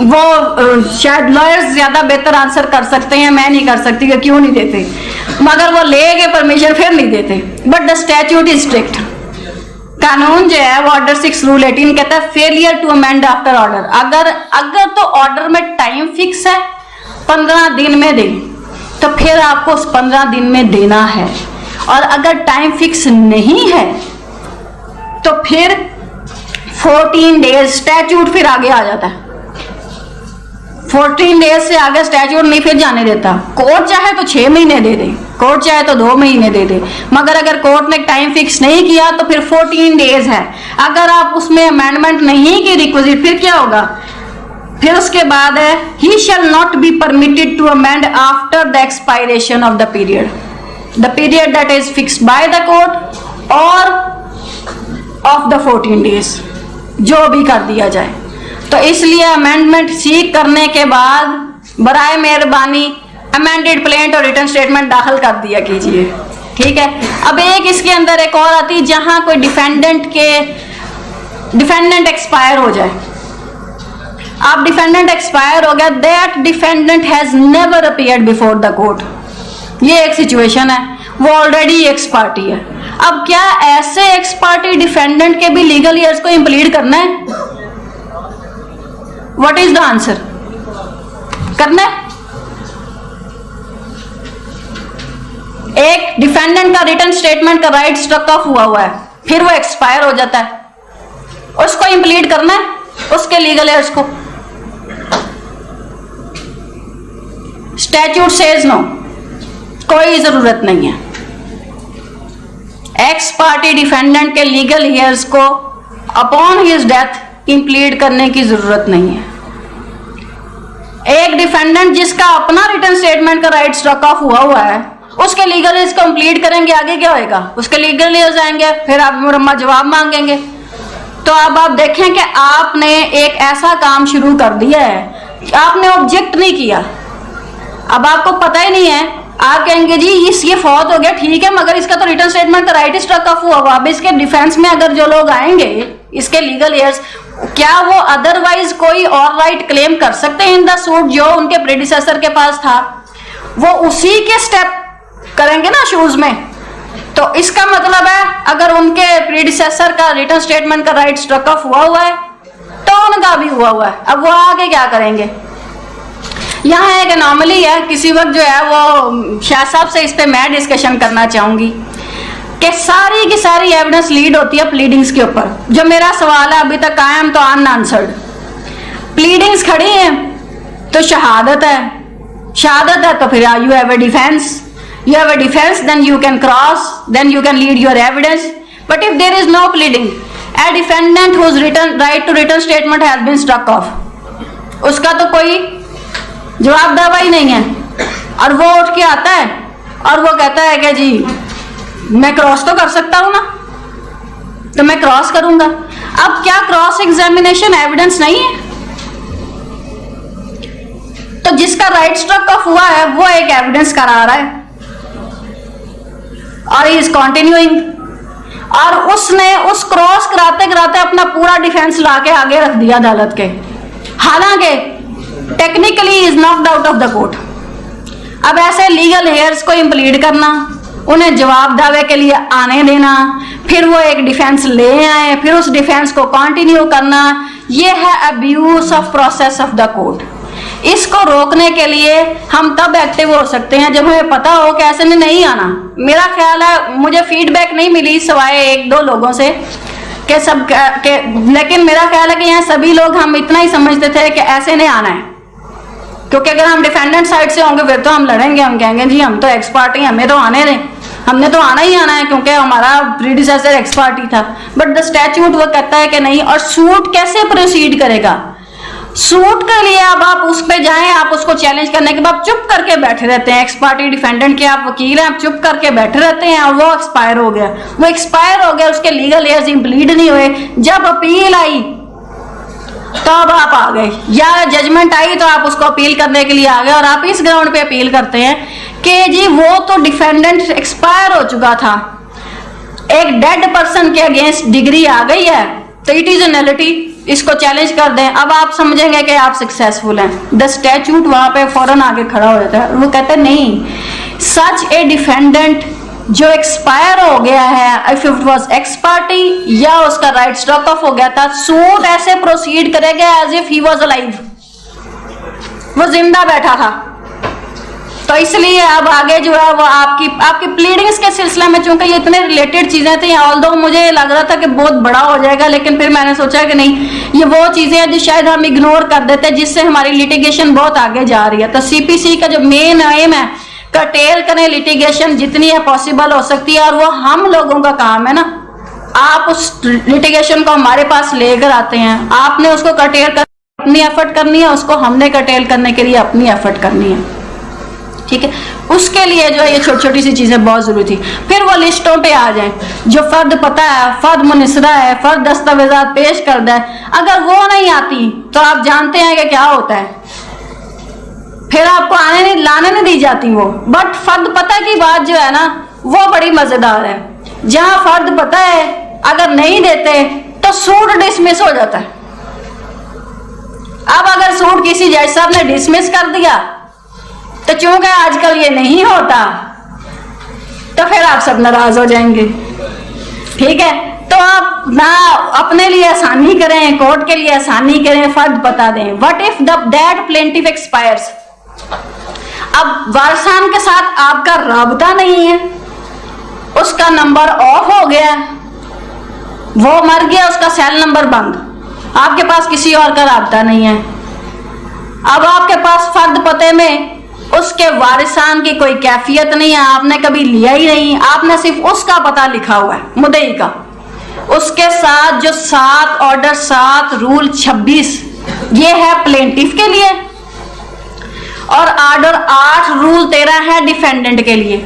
वो शायद लॉयर्स ज्यादा बेहतर आंसर कर सकते हैं, मैं नहीं कर सकती कि क्यों नहीं देते, मगर वो ले गए परमिशन फिर नहीं देते। But the statute is strict, कानून जो है वो ऑर्डर 6 रूल 18 कहता है failure to amend after order, अगर तो ऑर्डर में टाइम फिक्स है 15 दिन में दें तो फिर आपको उस 15 दिन में देना है, और अगर टाइम फिक्स नहीं है तो फिर 14 डेज स्टैट्यूट फिर आगे आ जाता है। 14 डेज से आगे स्टैट्यूट नहीं फिर जाने देता। कोर्ट चाहे तो 6 महीने दे दे, कोर्ट चाहे तो 2 महीने दे दे, मगर अगर कोर्ट ने टाइम फिक्स नहीं किया तो फिर 14 डेज है। अगर आप उसमें अमेंडमेंट नहीं की रिक्विजिट, फिर क्या होगा, फिर उसके बाद है he shall not be permitted to amend after the expiration of the period that is fixed by the court or of the 14 days, जो भी कर दिया जाए। तो इसलिए अमेंडमेंट सीख करने के बाद बराए मेहरबानी अमेंडेड प्लेंट और रिटर्न स्टेटमेंट दाखिल कर दिया कीजिए, ठीक है। अब एक इसके अंदर एक और आती है, जहां कोई डिफेंडेंट एक्सपायर हो जाए, आप डिफेंडेंट एक्सपायर हो गया, that defendant has never appeared before the court, ये एक सिचुएशन है, वो ऑलरेडी एक्स पार्टी है। अब क्या ऐसे एक्स पार्टी डिफेंडेंट के भी लीगल ईयर्स को इंप्लीड करना है? What is the answer? करना है। एक डिफेंडेंट का रिटर्न स्टेटमेंट का राइट स्ट्रक ऑफ हुआ है, फिर वो एक्सपायर हो जाता है, उसको इंप्लीड करना है, उसके लीगल ईयर्स को? स्टैट्यूट सेज नो, कोई जरूरत नहीं है। एक्स पार्टी डिफेंडेंट के लीगल ईयर्स को अपॉन हिज डेथ इंप्लीड करने की जरूरत नहीं है। एक डिफेंडेंट जिसका अपना रिटर्न स्टेटमेंट का राइट स्ट्रक ऑफ हुआ है, उसके लीगल ईयर्स कंप्लीट करेंगे, आगे क्या होएगा, उसके लीगल ईयर्स आएंगे, फिर आप मुरम्मा जवाब मांगेंगे। तो अब आप देखें कि आपने एक ऐसा काम शुरू कर दिया है, आपने ऑब्जेक्ट नहीं किया, अब आपको पता ही नहीं है, आप कहेंगे जी ये फौत हो गया, ठीक है, मगर इसका तो रिटर्न स्टेटमेंट का राइट स्ट्रक ऑफ हुआ। अब इसके डिफेंस में अगर जो लोग आएंगे, इसके लीगल ईयर्स, क्या वो अदरवाइज कोई और राइट क्लेम कर सकते हैं इन द सूट जो उनके प्रेडिसेसर के पास था? वो उसी के स्टेप करेंगे ना शूज में। तो इसका मतलब है अगर उनके प्रेडिसेसर का रिटर्न स्टेटमेंट का राइट स्ट्रक ऑफ हुआ है तो उनका भी हुआ है, अब वो आगे क्या करेंगे? यहाँ एक एनॉमली है, किसी वक्त जो है वो शाह साहब से इस पे मैं डिस्कशन करना चाहूंगी कि सारी की सारी एविडेंस लीड होती है प्लीडिंग्स के ऊपर। जो मेरा सवाल है अभी तक कायम तो अनआंसर्ड, प्लीडिंग्स खड़ी हैं तो शहादत है, शहादत है तो फिर you have a defence, you have a defense, then you can cross, then you can lead your evidence. But if there is no pleading, a defendant whose right to written statement has been struck off, उसका तो कोई जवाब दावा ही नहीं है, और वो उठ के आता है और वो कहता है कि जी मैं क्रॉस तो कर सकता हूं ना, तो मैं क्रॉस करूंगा। अब क्या क्रॉस एग्जामिनेशन एविडेंस नहीं है? तो जिसका राइट स्ट्रक ऑफ हुआ है वो एक एविडेंस करा रहा है और इज कंटिन्यूइंग, और उसने उस क्रॉस कराते कराते अपना पूरा डिफेंस लाके आगे रख दिया अदालत के, हालांकि technically is knocked out of the court. अब ऐसे लीगल हेयर्स को इम्प्लीड करना, उन्हें जवाब दावे के लिए आने देना, फिर वो एक डिफेंस ले आए, फिर उस डिफेंस को कंटिन्यू करना, ये है abuse of process of the court. इसको रोकने के लिए हम तब एक्टिव हो सकते हैं जब हमें पता हो कि ऐसे में नहीं आना। मेरा ख्याल है, मुझे फीडबैक नहीं मिली सिवाय एक दो लोगों से कि सब के, लेकिन मेरा ख्याल है कि यहाँ सभी लोग हम इतना ही समझते थे कि ऐसे नहीं आना है, क्योंकि अगर हम डिफेंडेंट साइड से होंगे फिर तो हम लड़ेंगे, हम कहेंगे जी हम तो एक्सपर्ट ही, हमें तो आने दें, हमने तो आना ही आना है क्योंकि हमारा प्रीडिसेसर एक्सपर्ट ही था। बट द स्टैट्यूट वो कहता है कि नहीं। और सूट कैसे प्रोसीड करेगा? सूट के लिए अब आप उस पे जाएं, आप उसको चैलेंज करने के बाद चुप करके बैठे रहते हैं। एक्सपर्टी डिफेंडेंट के आप वकील हैं, आप चुप करके बैठे रहते हैं और वो एक्सपायर हो गया, वो एक्सपायर हो गया, उसके लीगल एयर्स इंप्लीड नहीं हुए। जब अपील आई तो अब आप आ गए, या जजमेंट आई तो आप उसको अपील करने के लिए आ गए, और आप इस ग्राउंड पे अपील करते हैं कि जी वो तो डिफेंडेंट एक्सपायर हो चुका था, एक डेड पर्सन के अगेंस्ट डिग्री आ गई है तो इट इज ए नलिटी, इसको चैलेंज कर दें। अब आप समझेंगे कि आप सक्सेसफुल हैं। द स्टैट्यूट वहां पे फौरन आगे खड़ा हो जाता है, वो कहते हैं नहीं, सच ए डिफेंडेंट जो एक्सपायर हो गया है, इफ इट वाज एक्सपार्टी या उसका राइट स्ट्रक ऑफ हो गया था, सूट ऐसे प्रोसीड करेगा as if he was alive, वो जिंदा बैठा था। तो इसलिए अब आगे जो है वो आपकी प्लीडिंग्स के सिलसिले में, चूंकि ये इतने रिलेटेड चीजें थी, ऑल्दो मुझे लग रहा था कि बहुत बड़ा हो जाएगा, लेकिन फिर मैंने सोचा कि नहीं, ये वो चीजें हैं जो शायद हम इग्नोर कर देते हैं, जिससे हमारी लिटिगेशन बहुत आगे जा रही है। तो सीपीसी का जो मेन एम है, कर्टेल करें लिटिगेशन जितनी है पॉसिबल हो सकती है, और वो हम लोगों का काम है ना। आप उस लिटिगेशन को हमारे पास लेकर आते हैं, आपने उसको कर्टेल कर अपनी एफर्ट करनी है, उसको हमने कर्टेल करने के लिए अपनी एफर्ट करनी है, ठीक है। उसके लिए जो है ये छोटी छोटी सी चीजें बहुत जरूरी थी। फिर वो लिस्टों पे आ जाए, जो फर्द पता है, फर्द मुनिसरा है, फर्द दस्तावेजात पेश करता है, अगर वो नहीं आती तो आप जानते हैं कि क्या होता है, फिर आपको लाने नहीं दी जाती वो। बट फर्द पता की बात जो है ना, वो बड़ी मजेदार है। जहां फर्द पता है अगर नहीं देते तो सूट डिसमिस हो जाता है। अब अगर सूट किसी जज साहब ने डिसमिस कर दिया तो चूंकि आजकल ये नहीं होता तो फिर आप सब नाराज हो जाएंगे, ठीक है। तो आप ना अपने लिए आसानी करें, कोर्ट के लिए आसानी करें, फर्द बता दें। What if that plaintiff expires, अब वारसान के साथ आपका राबता नहीं है, उसका नंबर ऑफ हो गया, वो मर गया, उसका सेल नंबर बंद, आपके पास किसी और का राबता नहीं है। अब आपके पास फर्द पते में उसके वारिसान की कोई कैफियत नहीं है, आपने कभी लिया ही नहीं, आपने सिर्फ उसका पता लिखा हुआ है, मुद्दई का। उसके साथ जो 7 ऑर्डर 7 रूल 26 ये है प्लेंटिफ के लिए, और ऑर्डर 8 रूल 13 है डिफेंडेंट के लिए,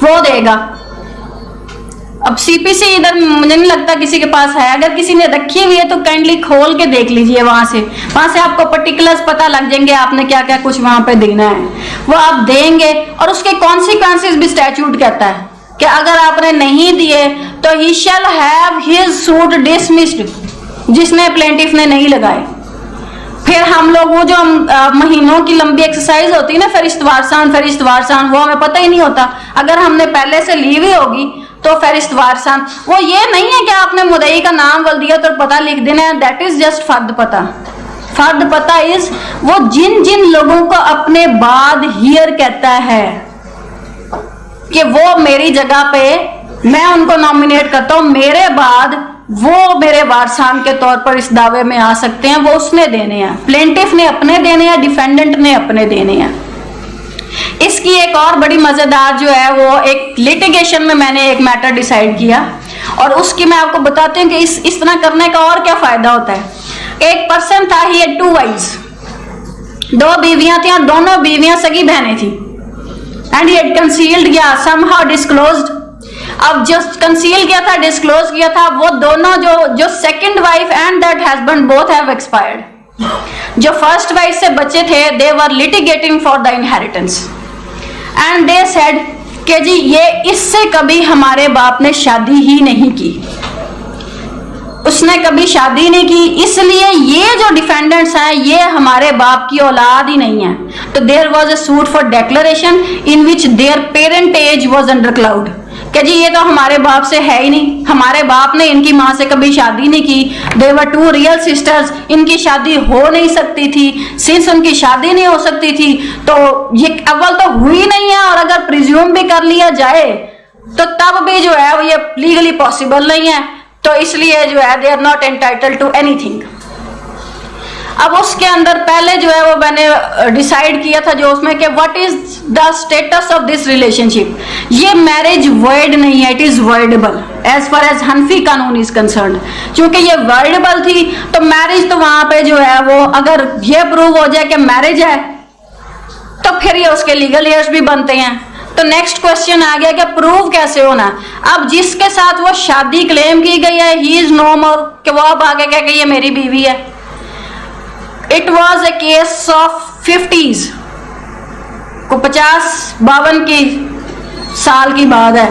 वो देगा। अब सीपीसी इधर मुझे नहीं लगता किसी के पास है, अगर किसी ने रखी हुई है तो काइंडली खोल के देख लीजिए, वहां से आपको पर्टिकुलर्स पता लग जाएंगे, आपने क्या क्या कुछ वहां पे देना है वो आप देंगे। और उसके कॉन्सिक्वेंसेस भी स्टैट्यूट कहता है कि अगर आपने नहीं दिए तो he shall have his suit dismissed, जिसने प्लेंटिफ ने नहीं लगाए। फिर हम लोग वो जो महीनों की लंबी एक्सरसाइज होती है ना, फरिश्त वारसान, वो हमें पता ही नहीं होता। अगर हमने पहले से ली हुई होगी तो फरिश्त वारसान, वो ये नहीं है कि आपने मुद्दई का नाम बोल दिया तो पता लिख देना है, दैट इज जस्ट फर्द पता। फर्द पता इज वो जिन जिन लोगों को अपने बाद हियर कहता है कि वो मेरी जगह पे, मैं उनको नॉमिनेट करता हूं, मेरे बाद वो मेरे वारसान के तौर पर इस दावे में आ सकते हैं, वो उसने देने हैं, प्लेंटिफ ने अपने देने हैं, डिफेंडेंट ने अपने देने हैं। इसकी एक और बड़ी मजेदार जो है वो एक लिटिगेशन में मैंने एक मैटर डिसाइड किया और उसकी मैं आपको बताती हूँ कि इस तरह करने का और क्या फायदा होता है। एक पर्सन था, ही हैड 2 वाइफ्स, 2 बीवियां थी और दोनों बीवियां सगी बहनें थी। एंड ही हैड कंसील्ड या समहाउ डिस्क्लोज्ड। अब जो कंसील किया था, डिस्क्लोज किया था, वो दोनों जो second wife and that husband both have expired. जो फर्स्ट वाइफ से बच्चे थे, they were litigating for the inheritance and they said कि जी ये इससे कभी हमारे बाप ने शादी ही नहीं की, उसने कभी शादी नहीं की, इसलिए ये जो डिफेंडेंट्स हैं ये हमारे बाप की औलाद ही नहीं है। तो there was a suit for declaration in which their parent age was under cloud कि जी ये तो हमारे बाप से है ही नहीं, हमारे बाप ने इनकी माँ से कभी शादी नहीं की। दे वर 2 रियल सिस्टर्स, इनकी शादी हो नहीं सकती थी। सिंस उनकी शादी नहीं हो सकती थी तो ये अव्वल तो हुई नहीं है, और अगर प्रिज्यूम भी कर लिया जाए तो तब भी जो है वो ये लीगली पॉसिबल नहीं है। तो इसलिए जो है they are not entitled to anything. अब उसके अंदर पहले जो है वो मैंने डिसाइड किया था जो उसमें कि what is the status of this relationship. ये मैरिज वर्ड नहीं है, it is voidable as far as Hanafi कानून इज कंसर्न। क्योंकि ये वर्डेबल थी तो मैरिज तो वहां पे जो है वो अगर ये प्रूव हो जाए कि मैरिज है तो फिर ये उसके लीगल ईयर्स भी बनते हैं। तो नेक्स्ट क्वेश्चन आ गया कि प्रूव कैसे होना। अब जिसके साथ वो शादी क्लेम की गई है, ही इज नो मोर, कि वो अब आगे कह के ये मेरी बीवी है। It was a case of 50s को 50-52 की साल की बात है।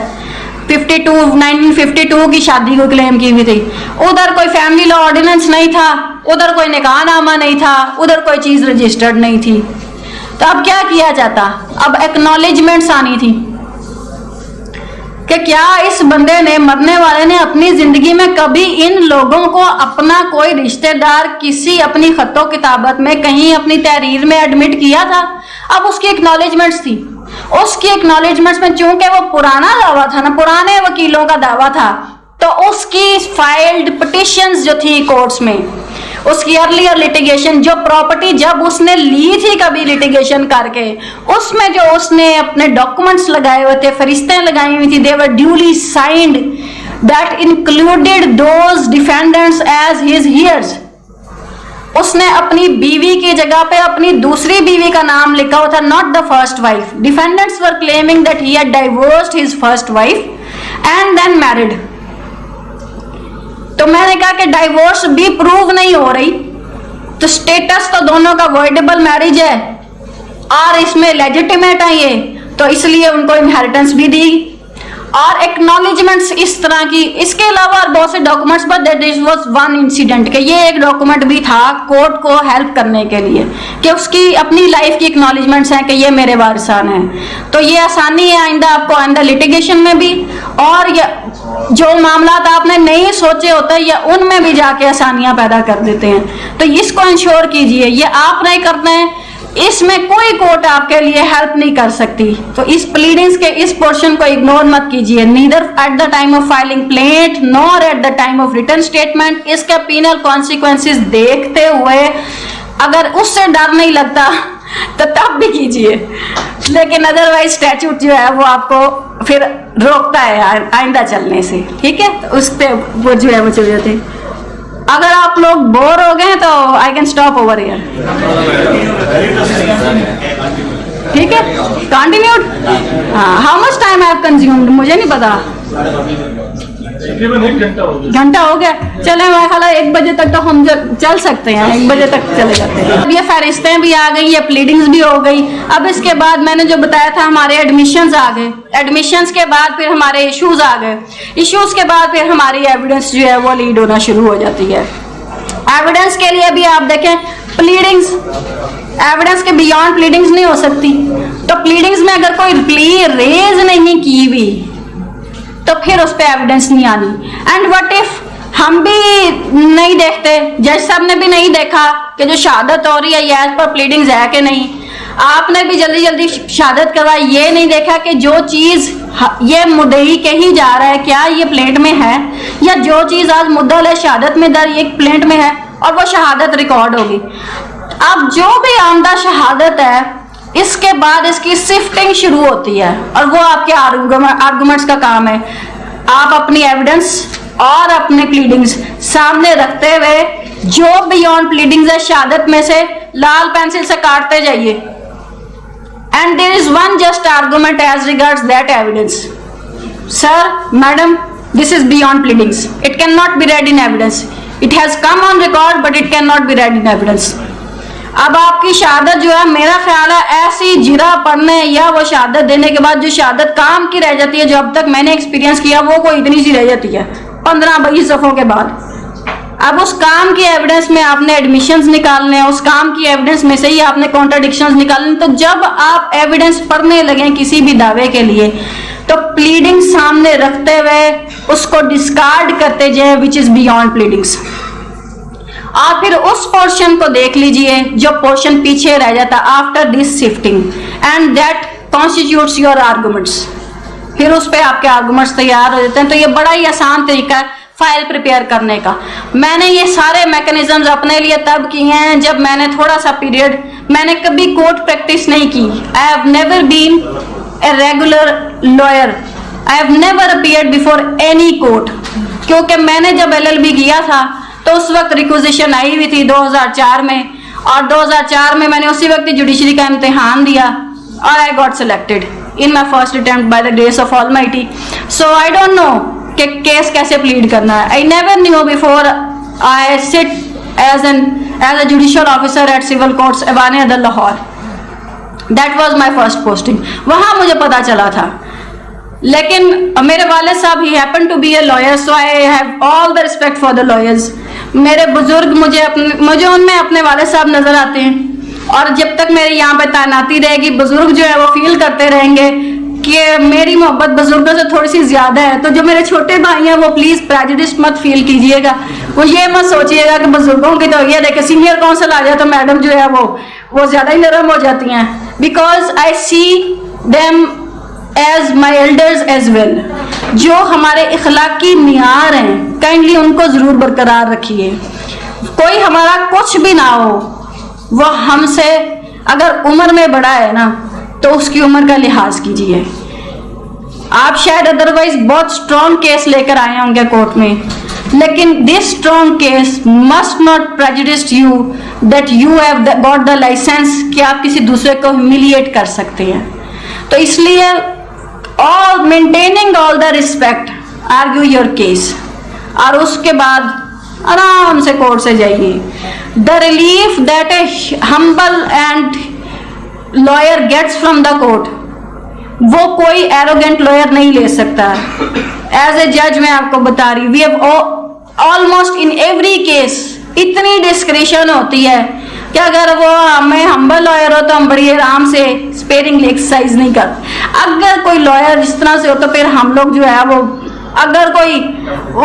1952 की शादी को क्लेम की हुई थी। उधर कोई फैमिली लॉ ऑर्डिनेंस नहीं था, उधर कोई निकाहनामा नहीं था, उधर कोई चीज रजिस्टर्ड नहीं थी। तो अब क्या किया जाता, अब एक्नॉलेजमेंट्स आनी थी कि क्या इस बंदे ने, मरने वाले ने अपनी जिंदगी में कभी इन लोगों को अपना कोई रिश्तेदार किसी अपनी खतों किताबत में कहीं अपनी तहरीर में एडमिट किया था। अब उसकी एक्नॉलेजमेंट्स थी। उसकी एक्नॉलेजमेंट्स में चूंकि वो पुराना दावा था ना, पुराने वकीलों का दावा था, तो उसकी फाइल्ड पिटिशंस जो थी कोर्ट्स में, उसकी अर्लियर लिटिगेशन, जो प्रॉपर्टी जब उसने ली थी कभी लिटिगेशन करके, उसमें जो उसने अपने डॉक्यूमेंट्स लगाए हुए थे, फरिश्तें लगाई हुई थी, they were duly signed that included those defendants as his heirs. उसने अपनी बीवी की जगह पे अपनी दूसरी बीवी का नाम लिखा हुआ था, not the first wife. Defendants were claiming that he had divorced his first wife and then married. तो मैंने कहा कि डाइवोर्स भी प्रूव नहीं हो रही, तो स्टेटस तो दोनों का वर्डेबल मैरिज है और इसमें लेजिटिमेट है ये, तो इसलिए उनको इनहेरिटेंस भी दी और एक्नॉलेजमेंट्स इस तरह की। इसके अलावा बहुत से documents, but this was one incident कि ये एक डॉक्यूमेंट भी था कोर्ट को हेल्प करने के लिए कि उसकी अपनी लाइफ की एक्नॉलेजमेंट्स हैं कि ये मेरे वारिसान हैं। तो ये आसानी है आइंदा आपको, आइंदा लिटिगेशन में भी, और ये जो मामला आपने नहीं सोचे होते या उनमें भी जाके आसानियां पैदा कर देते हैं। तो इसको इंश्योर कीजिए, ये आप नहीं करते हैं, इसमें कोई कोर्ट आपके लिए हेल्प नहीं कर सकती। तो इस प्लीडिंग्स के इस पोर्शन को इग्नोर मत कीजिए, neither at the time of filing plaint nor at the time of written statement. इसके पीनल कॉन्सिक्वेंसेस देखते हुए अगर उससे डर नहीं लगता तो तब भी कीजिए, लेकिन अदरवाइज स्टैट्यूट जो है वो आपको फिर रोकता है आइंदा चलने से, ठीक है। तो उस पे वो जो है वो चल जाते हैं। अगर आप लोग बोर हो गए तो I can stop over here, ठीक है। कंटिन्यूड, हाँ, how much time I have consumed मुझे नहीं पता, घंटा हो गया। चले मेरा ख्याल 1 बजे तक तो हम चल सकते हैं, 1 बजे तक चले जाते हैं। अब ये फहरिस्तें भी आ गई, ये प्लीडिंग्स भी हो गई। अब इसके बाद मैंने जो बताया था हमारे एडमिशंस आ गए, एडमिशंस के बाद फिर हमारे इश्यूज आ गए, इश्यूज के बाद फिर हमारी एविडेंस जो है वो लीड होना शुरू हो जाती है। एविडेंस के लिए भी आप देखें, प्लीडिंग्स एविडेंस के बियॉन्ड प्लीडिंग्स नहीं हो सकती। तो प्लीडिंग्स में अगर कोई प्ली रेज नहीं की हुई तो फिर उस पर एविडेंस नहीं आनी। एंड व्हाट इफ हम भी नहीं देखते, जज साहब ने भी नहीं देखा कि जो शहादत हो रही है ये एज पर प्लीडिंग्स है कि नहीं, आपने भी जल्दी जल्दी शहादत करवाई, ये नहीं देखा कि जो चीज ये मुद्दई कहीं जा रहा है क्या ये प्लेट में है, या जो चीज आज मुद्दल शहादत में दर ये प्लेट में है और वो शहादत रिकॉर्ड होगी। अब जो भी आमदा शहादत है इसके बाद इसकी सिफ्टिंग शुरू होती है और वो आपके आर्गुमेंट्स का काम है। आप अपनी एविडेंस और अपने प्लीडिंग्स सामने रखते हुए जो बियॉन्ड प्लीडिंग्स है शहादत में से लाल पेंसिल से काटते जाइए। And there is one just argument as regards that evidence. Sir, madam, this is beyond pleadings, it can not be read in evidence, it has come on record but it can not be read in evidence. अब आपकी शहादत जो है मेरा ख्याल है ऐसी जिरा पढ़ने या वो शहादत देने के बाद जो शहादत काम की रह जाती है, जो अब तक मैंने एक्सपीरियंस किया वो कोई इतनी सी रह जाती है 15-20 सफ़ों के बाद। अब उस काम की एविडेंस में आपने एडमिशंस निकालने हैं, उस काम की एविडेंस में से ही आपने कॉन्ट्राडिक्शंस निकालने। तो जब आप एविडेंस पढ़ने लगे किसी भी दावे के लिए तो प्लीडिंग सामने रखते हुए उसको डिस्कार्ड करते जाए विच इज बियॉन्ड प्लीडिंग्स, और फिर उस पोर्शन को देख लीजिए जो पोर्शन पीछे रह जाता after this shifting, and that constitutes your arguments. फिर उस पर आपके आर्गुमेंट्स तैयार हो जाते हैं। तो ये बड़ा ही आसान तरीका है फाइल प्रिपेयर करने का। मैंने ये सारे मैकेनिज्म्स अपने लिए तब किए हैं जब मैंने थोड़ा सा पीरियड, मैंने कभी कोर्ट प्रैक्टिस नहीं की। I have never been a regular lawyer, I have never appeared before any court, क्योंकि मैंने जब LLB किया था तो उस वक्त रिक्विजिशन आई हुई थी 2004 में, और 2004 में मैंने उसी वक्त जुडिशरी का इम्तिहान दिया और I got selected in my first attempt by the grace of almighty. So I don't know कि केस कैसे प्लीड करना है। I never knew before I sit as a judicial officer at civil courts Aiwan Adl Lahore. That was my first posting, वहां मुझे पता चला था। लेकिन मेरे वाले साहब ही happen to be a lawyer, so I have all the respect for the lawyers. मेरे बुजुर्ग मुझे उनमें अपने वाले साहब नजर आते हैं, और जब तक मेरी यहाँ पे तैनाती रहेगी बुजुर्ग जो है वो फील करते रहेंगे कि मेरी मोहब्बत बुजुर्गों से थोड़ी सी ज्यादा है। तो जो मेरे छोटे भाई हैं वो प्लीज प्रेजुडिस मत फील कीजिएगा, वो ये मत सोचिएगा कि बुजुर्गों की तो ये देखे सीनियर काउंसिल आ जाए तो मैडम जो है वो ज्यादा ही नरम हो जाती हैं, because I see them as my elders as well. जो हमारे इखलाकी मियार हैं काइंडली उनको जरूर बरकरार रखिए। कोई हमारा कुछ भी ना हो, वो हमसे अगर उम्र में बड़ा है ना तो उसकी उम्र का लिहाज कीजिए। आप शायद अदरवाइज बहुत स्ट्रॉन्ग केस लेकर आए होंगे कोर्ट में, लेकिन this strong case must not prejudice you that you have got the license कि आप किसी दूसरे को ह्यूमिलिएट कर सकते हैं। तो इसलिए all maintaining all the respect argue your case, और उसके बाद आराम से कोर्ट से जाइए। The relief that a humble and lawyer gets from the court वो कोई एरोगेंट लॉयर नहीं ले सकता। एज ए जज मैं आपको बता रही, we have almost in every case इतनी डिस्क्रिशन होती है कि अगर वो हमें हम्बल लॉयर हो तो हम बड़ी आराम से स्पेरिंगली एक्सरसाइज नहीं करते। अगर कोई लॉयर जिस तरह से हो तो फिर हम लोग जो है वो, अगर कोई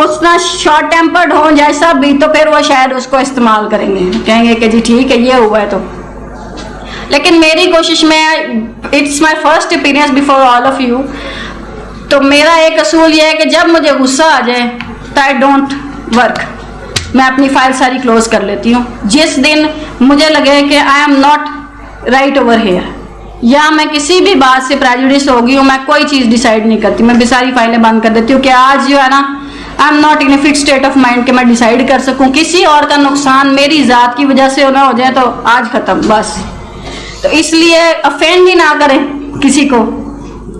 उतना शॉर्ट टेम्पर्ड हो जैसा भी तो फिर वो शायद उसको इस्तेमाल करेंगे, कहेंगे कि जी ठीक है ये हुआ है। तो लेकिन मेरी कोशिश में, it's my first appearance before all of you, तो मेरा एक असूल ये है कि जब मुझे गुस्सा आ जाए तो आई डोंट वर्क, मैं अपनी फाइल सारी क्लोज कर लेती हूँ। जिस दिन मुझे लगे कि I am not right over here या मैं किसी भी बात से प्रेजुडिस हो गई हूँ, मैं कोई चीज़ डिसाइड नहीं करती, मैं भी सारी फाइलें बंद कर देती हूँ कि आज जो है ना I am not in A fit state of mind कि मैं डिसाइड कर सकूँ। किसी और का नुकसान मेरी ज़ात की वजह से ना हो जाए तो आज ख़त्म बस। तो इसलिए अफेंड ही ना करें किसी को,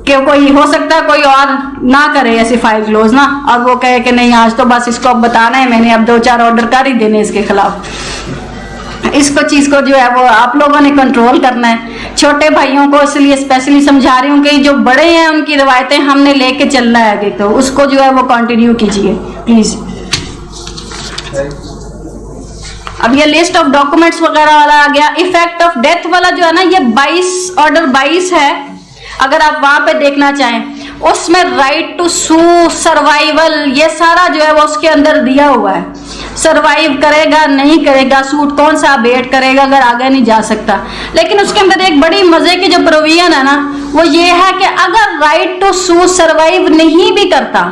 कि कोई हो सकता है कोई और ना करे ऐसी फाइल क्लोज ना, और वो कहे कि नहीं आज तो बस इसको अब बताना है, मैंने अब 2-4 ऑर्डर कर ही देने इसके खिलाफ। इसको चीज़ को जो है वो आप लोगों ने कंट्रोल करना है। छोटे भाइयों को इसलिए स्पेशली समझा रही हूँ कि जो बड़े हैं उनकी रवायतें हमने लेके चलना है आगे, तो उसको जो है वो कंटिन्यू कीजिए प्लीज। अब ये लिस्ट ऑफ डॉक्यूमेंट्स वगैरह वाला आ गया। इफेक्ट ऑफ डेथ वाला जो है ना ये 22 ऑर्डर 22 है, अगर आप वहां पे देखना चाहें उसमें राइट टू सू, सर्वाइवल, ये सारा जो है वो उसके अंदर दिया हुआ है। सरवाइव करेगा नहीं करेगा, सूट कौन सा अबेट करेगा अगर आगे नहीं जा सकता। लेकिन उसके अंदर एक बड़ी मजे की जो प्रोविजन है ना, वो ये है कि अगर राइट टू सूट सरवाइव नहीं भी करता,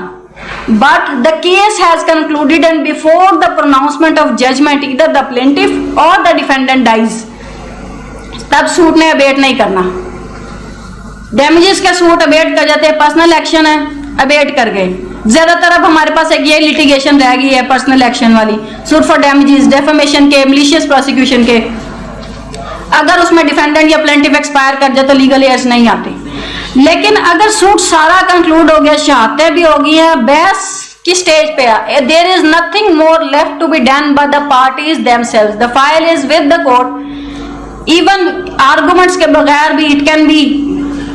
but the case has concluded and before the pronouncement of judgment either the plaintiff or the defendant dies, तब सूट ने अबेट नहीं करना। डैमेजेस का सूट अबेट कर जाते हैं, पर्सनल एक्शन है अबेट कर गए। ज्यादातर अब हमारे पास एक ये लिटिगेशन रह गई है पर्सनल एक्शन वाली, सूट फॉर डैमेजेस, डेफेमेशन के, मलिशियस प्रोसिक्यूशन के। अगर उसमें डिफेंडेंट या प्लेंटिफ एक्सपायर कर जाए तो लीगल एयर्स नहीं आते। लेकिन अगर सूट सारा कंक्लूड हो गया, शहादतें भी हो गई हैं, बहस की स्टेज पे है, there is nothing more left to be done by the parties themselves, the file is with the court, even arguments के बगैर भी it can be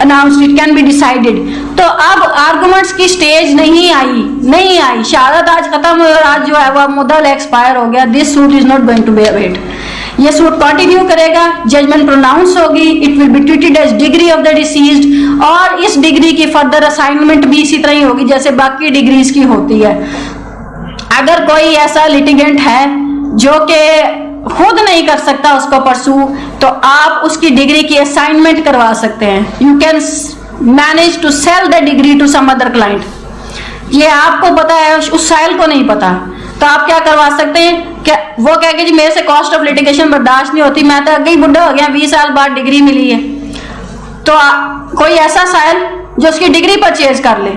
announced, it can be decided. तो अब आर्गुमेंट्स की स्टेज नहीं आई, शहादत आज खत्म हुई और आज जो है वह मुद्दल एक्सपायर हो गया। This suit is not going to be abate, ये सूट कंटिन्यू करेगा, जजमेंट प्रोनाउंस होगी, it will be treated as decree of the deceased, और इस डिग्री की फर्दर असाइनमेंट भी इसी तरह ही होगी जैसे बाकी डिग्रीज की होती है। अगर कोई ऐसा लिटिगेंट है जो कि खुद नहीं कर सकता उसको परसू, तो आप उसकी डिग्री की असाइनमेंट करवा सकते हैं। You can manage to sell the decree to some other client. ये आपको पता है, उस साइल को नहीं पता, तो आप क्या करवा सकते हैं कि वो कहेंगे जी मेरे से कॉस्ट ऑफ लिटिगेशन बर्दाश्त नहीं होती, मैं तो अगे ही बुढ़ा हो गया, 20 साल बाद डिग्री मिली है। तो कोई ऐसा साइल जो उसकी डिग्री परचेज कर ले,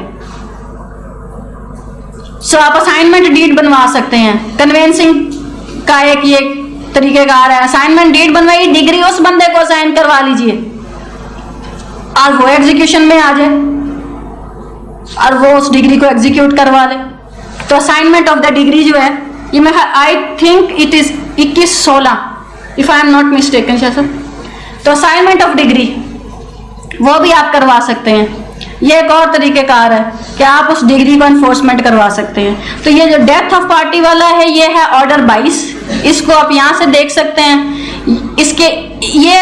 सो आप असाइनमेंट डीड बनवा सकते हैं। कन्वेंसिंग का एक ये तरीकेकार है, असाइनमेंट डीड बनवाई, डिग्री उस बंदे को असाइन करवा लीजिए और वो एग्जीक्यूशन में आ जाए और वो उस डिग्री को एग्जीक्यूट करवा ले। तो असाइनमेंट ऑफ द डिग्री जो है ये मैं I think it is 16 if I am not mistaken sir. तो असाइनमेंट ऑफ डिग्री वो भी आप करवा सकते हैं। ये एक और तरीकेकार है कि आप उस डिग्री को एनफोर्समेंट करवा सकते हैं। तो ये जो डेथ ऑफ पार्टी वाला है ये है ऑर्डर 22, इसको आप यहाँ से देख सकते हैं। इसके ये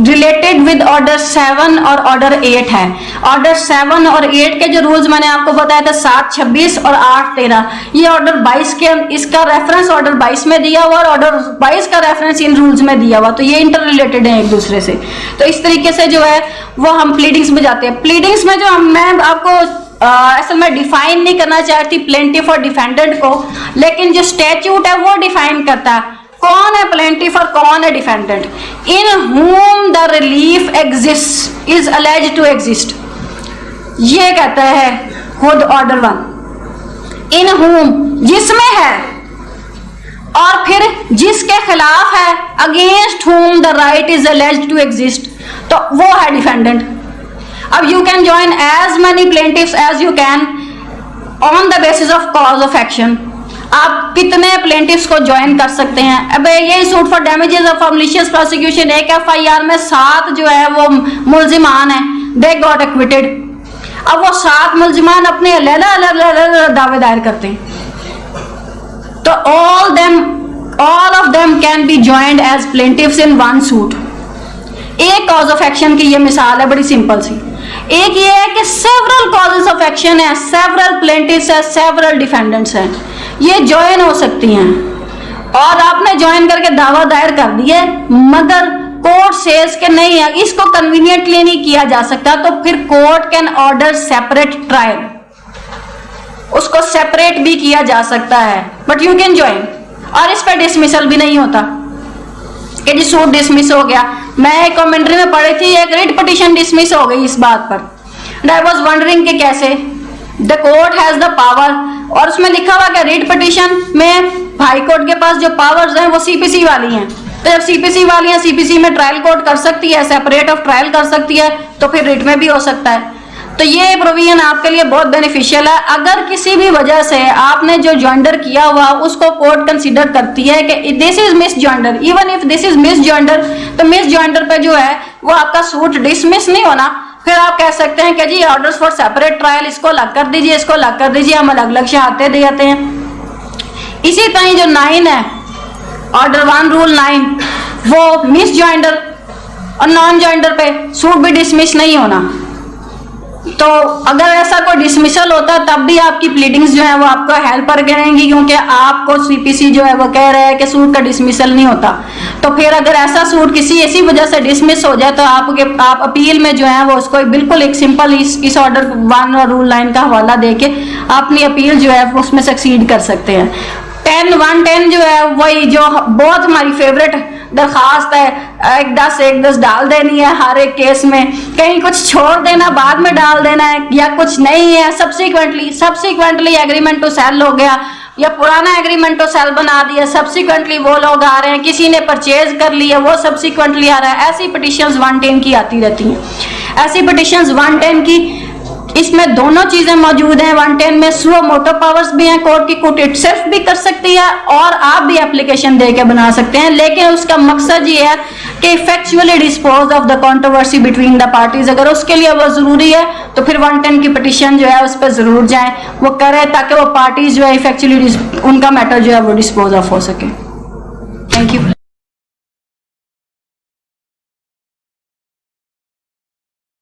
रिलेटेड विद ऑर्डर 7 और ऑर्डर 8 है। ऑर्डर 7 और 8 के जो रूल्स मैंने आपको बताया था 7-26 और 8-13, ये ऑर्डर 22 के इसका रेफरेंस ऑर्डर 22 में दिया हुआ और ऑर्डर 22 का रेफरेंस इन रूल्स में दिया हुआ, तो ये इंटर रिलेटेड है एक दूसरे से। तो इस तरीके से जो है वो हम प्लीडिंग्स में जाते हैं। प्लीडिंग्स में जो मैं आपको असल में डिफाइन नहीं करना चाहती प्लेंटिफ और डिफेंडेंट को, लेकिन जो स्टैट्यूट है वो डिफाइन करता है कौन है प्लेंटिफ और कौन है defendant. In whom the relief exists is alleged to exist, ये कहता है खुद ऑर्डर 1। इन whom जिसमें है और फिर जिसके खिलाफ है, against whom the right is alleged to exist, तो वो है डिफेंडेंट। अब you can join as many plaintiffs as you can on the basis of cause of action। आप कितने प्लेंटिफ्स को ज्वाइन कर सकते हैं। अब ये suit for damages of malicious prosecution, एक एफआईआर में 7 जो है वो मुल्जिमान है, दे गॉट एक्विटेड। अब वो 7 मुल्जिमान अपने अलग दावे दायर करते हैं, तो all of them can be joined as plaintiffs in one suit। एक कॉज ऑफ एक्शन की ये मिसाल है बड़ी सिंपल सी। एक ये है कि सेवरल कॉजेस ऑफ एक्शन है, सेवरल प्लेंटिफ्स है, सेवरल डिफेंडेंट्स हैं, ये ज्वाइन हो सकती हैं और आपने ज्वाइन करके दावा दायर कर दिया, मगर कोर्ट सेज के नहीं है, इसको कन्वीनियंटली नहीं किया जा सकता, तो फिर court can order separate trial, उसको सेपरेट भी किया जा सकता है, बट यू कैन ज्वाइन। और इस पर डिसमिसल भी नहीं होता कि जी सूट डिसमिस हो गया। मैं एक कमेंट्री में पढ़ी थी, एक रिट पिटीशन डिसमिस हो गई इस बात पर, एंड आई वाज वंडरिंग कि कैसे the court has the power, और उसमें लिखा हुआ कि रिट पिटीशन में हाई कोर्ट के पास जो पावर्स हैं वो सीपीसी वाली हैं। तो जब सीपीसी वाली है, सीपीसी में ट्रायल कोर्ट कर सकती है, सेपरेट ऑफ ट्रायल कर सकती है, तो फिर रिट में भी हो सकता है। तो ये प्रोविजन आपके लिए बहुत बेनिफिशियल है। अगर किसी भी वजह से आपने जो जॉइंडर किया हुआ उसको कोर्ट कंसीडर करती है कि this is miss joinder, even if this is miss joinder, तो मिस जॉइंडर पे जो है वो आपका सूट डिसमिस नहीं होना, फिर आप कह सकते हैं कि जी ऑर्डर्स फॉर सेपरेट ट्रायल इसको अलग कर दीजिए, इसको अलग कर दीजिए, हम अलग अलग शहादतें देते हैं। इसी तरह जो 9 है, ऑर्डर 1 रूल 9, वो मिस जॉइंडर और नॉन जॉइंडर पे सूट भी डिसमिस नहीं होना। तो अगर ऐसा कोई डिसमिसल होता तब भी आपकी प्लीडिंग्स जो है वो आपको हेल्पर करेंगी, क्योंकि आपको सीपीसी जो है वो कह रहा है कि सूट का डिसमिसल नहीं होता। तो फिर अगर ऐसा सूट किसी ऐसी वजह से डिसमिस हो जाए तो आप अपील में जो है वो उसको बिल्कुल एक सिंपल इस ऑर्डर 1 और रूल 9 का हवाला देके अपनी अपील जो है उसमें सक्सीड कर सकते हैं। 10(1)(10) जो है वही जो बहुत हमारी फेवरेट दरखास्त है, 1-10 डाल देनी है हर एक केस में, कहीं कुछ छोड़ देना बाद में डाल देना है या कुछ नहीं है सब्सिक्वेंटली एग्रीमेंट टू सेल हो गया या पुराना एग्रीमेंट टू सेल बना दिया, सब्सिक्वेंटली वो लोग आ रहे हैं, किसी ने परचेज कर लिया वो सब्सिक्वेंटली आ रहा है। ऐसी पिटिशंस 110 की आती रहती हैं। ऐसी पिटिशंस 110 की इसमें दोनों चीजें मौजूद हैं। 110 में सुओ मोटो पावर्स भी हैं, कोर्ट की कोर्ट इटसेल्फ भी कर सकती है और आप भी एप्लीकेशन दे के बना सकते हैं, लेकिन उसका मकसद ये है कि effectually dispose of the controversy between the parties. अगर उसके लिए वो जरूरी है तो फिर 110 की पिटिशन जो है उस पर जरूर जाएं, वो करें ताकि वो पार्टीज जो है इफेक्चुअली उनका मैटर जो है वो डिस्पोज ऑफ हो सके। Thank you.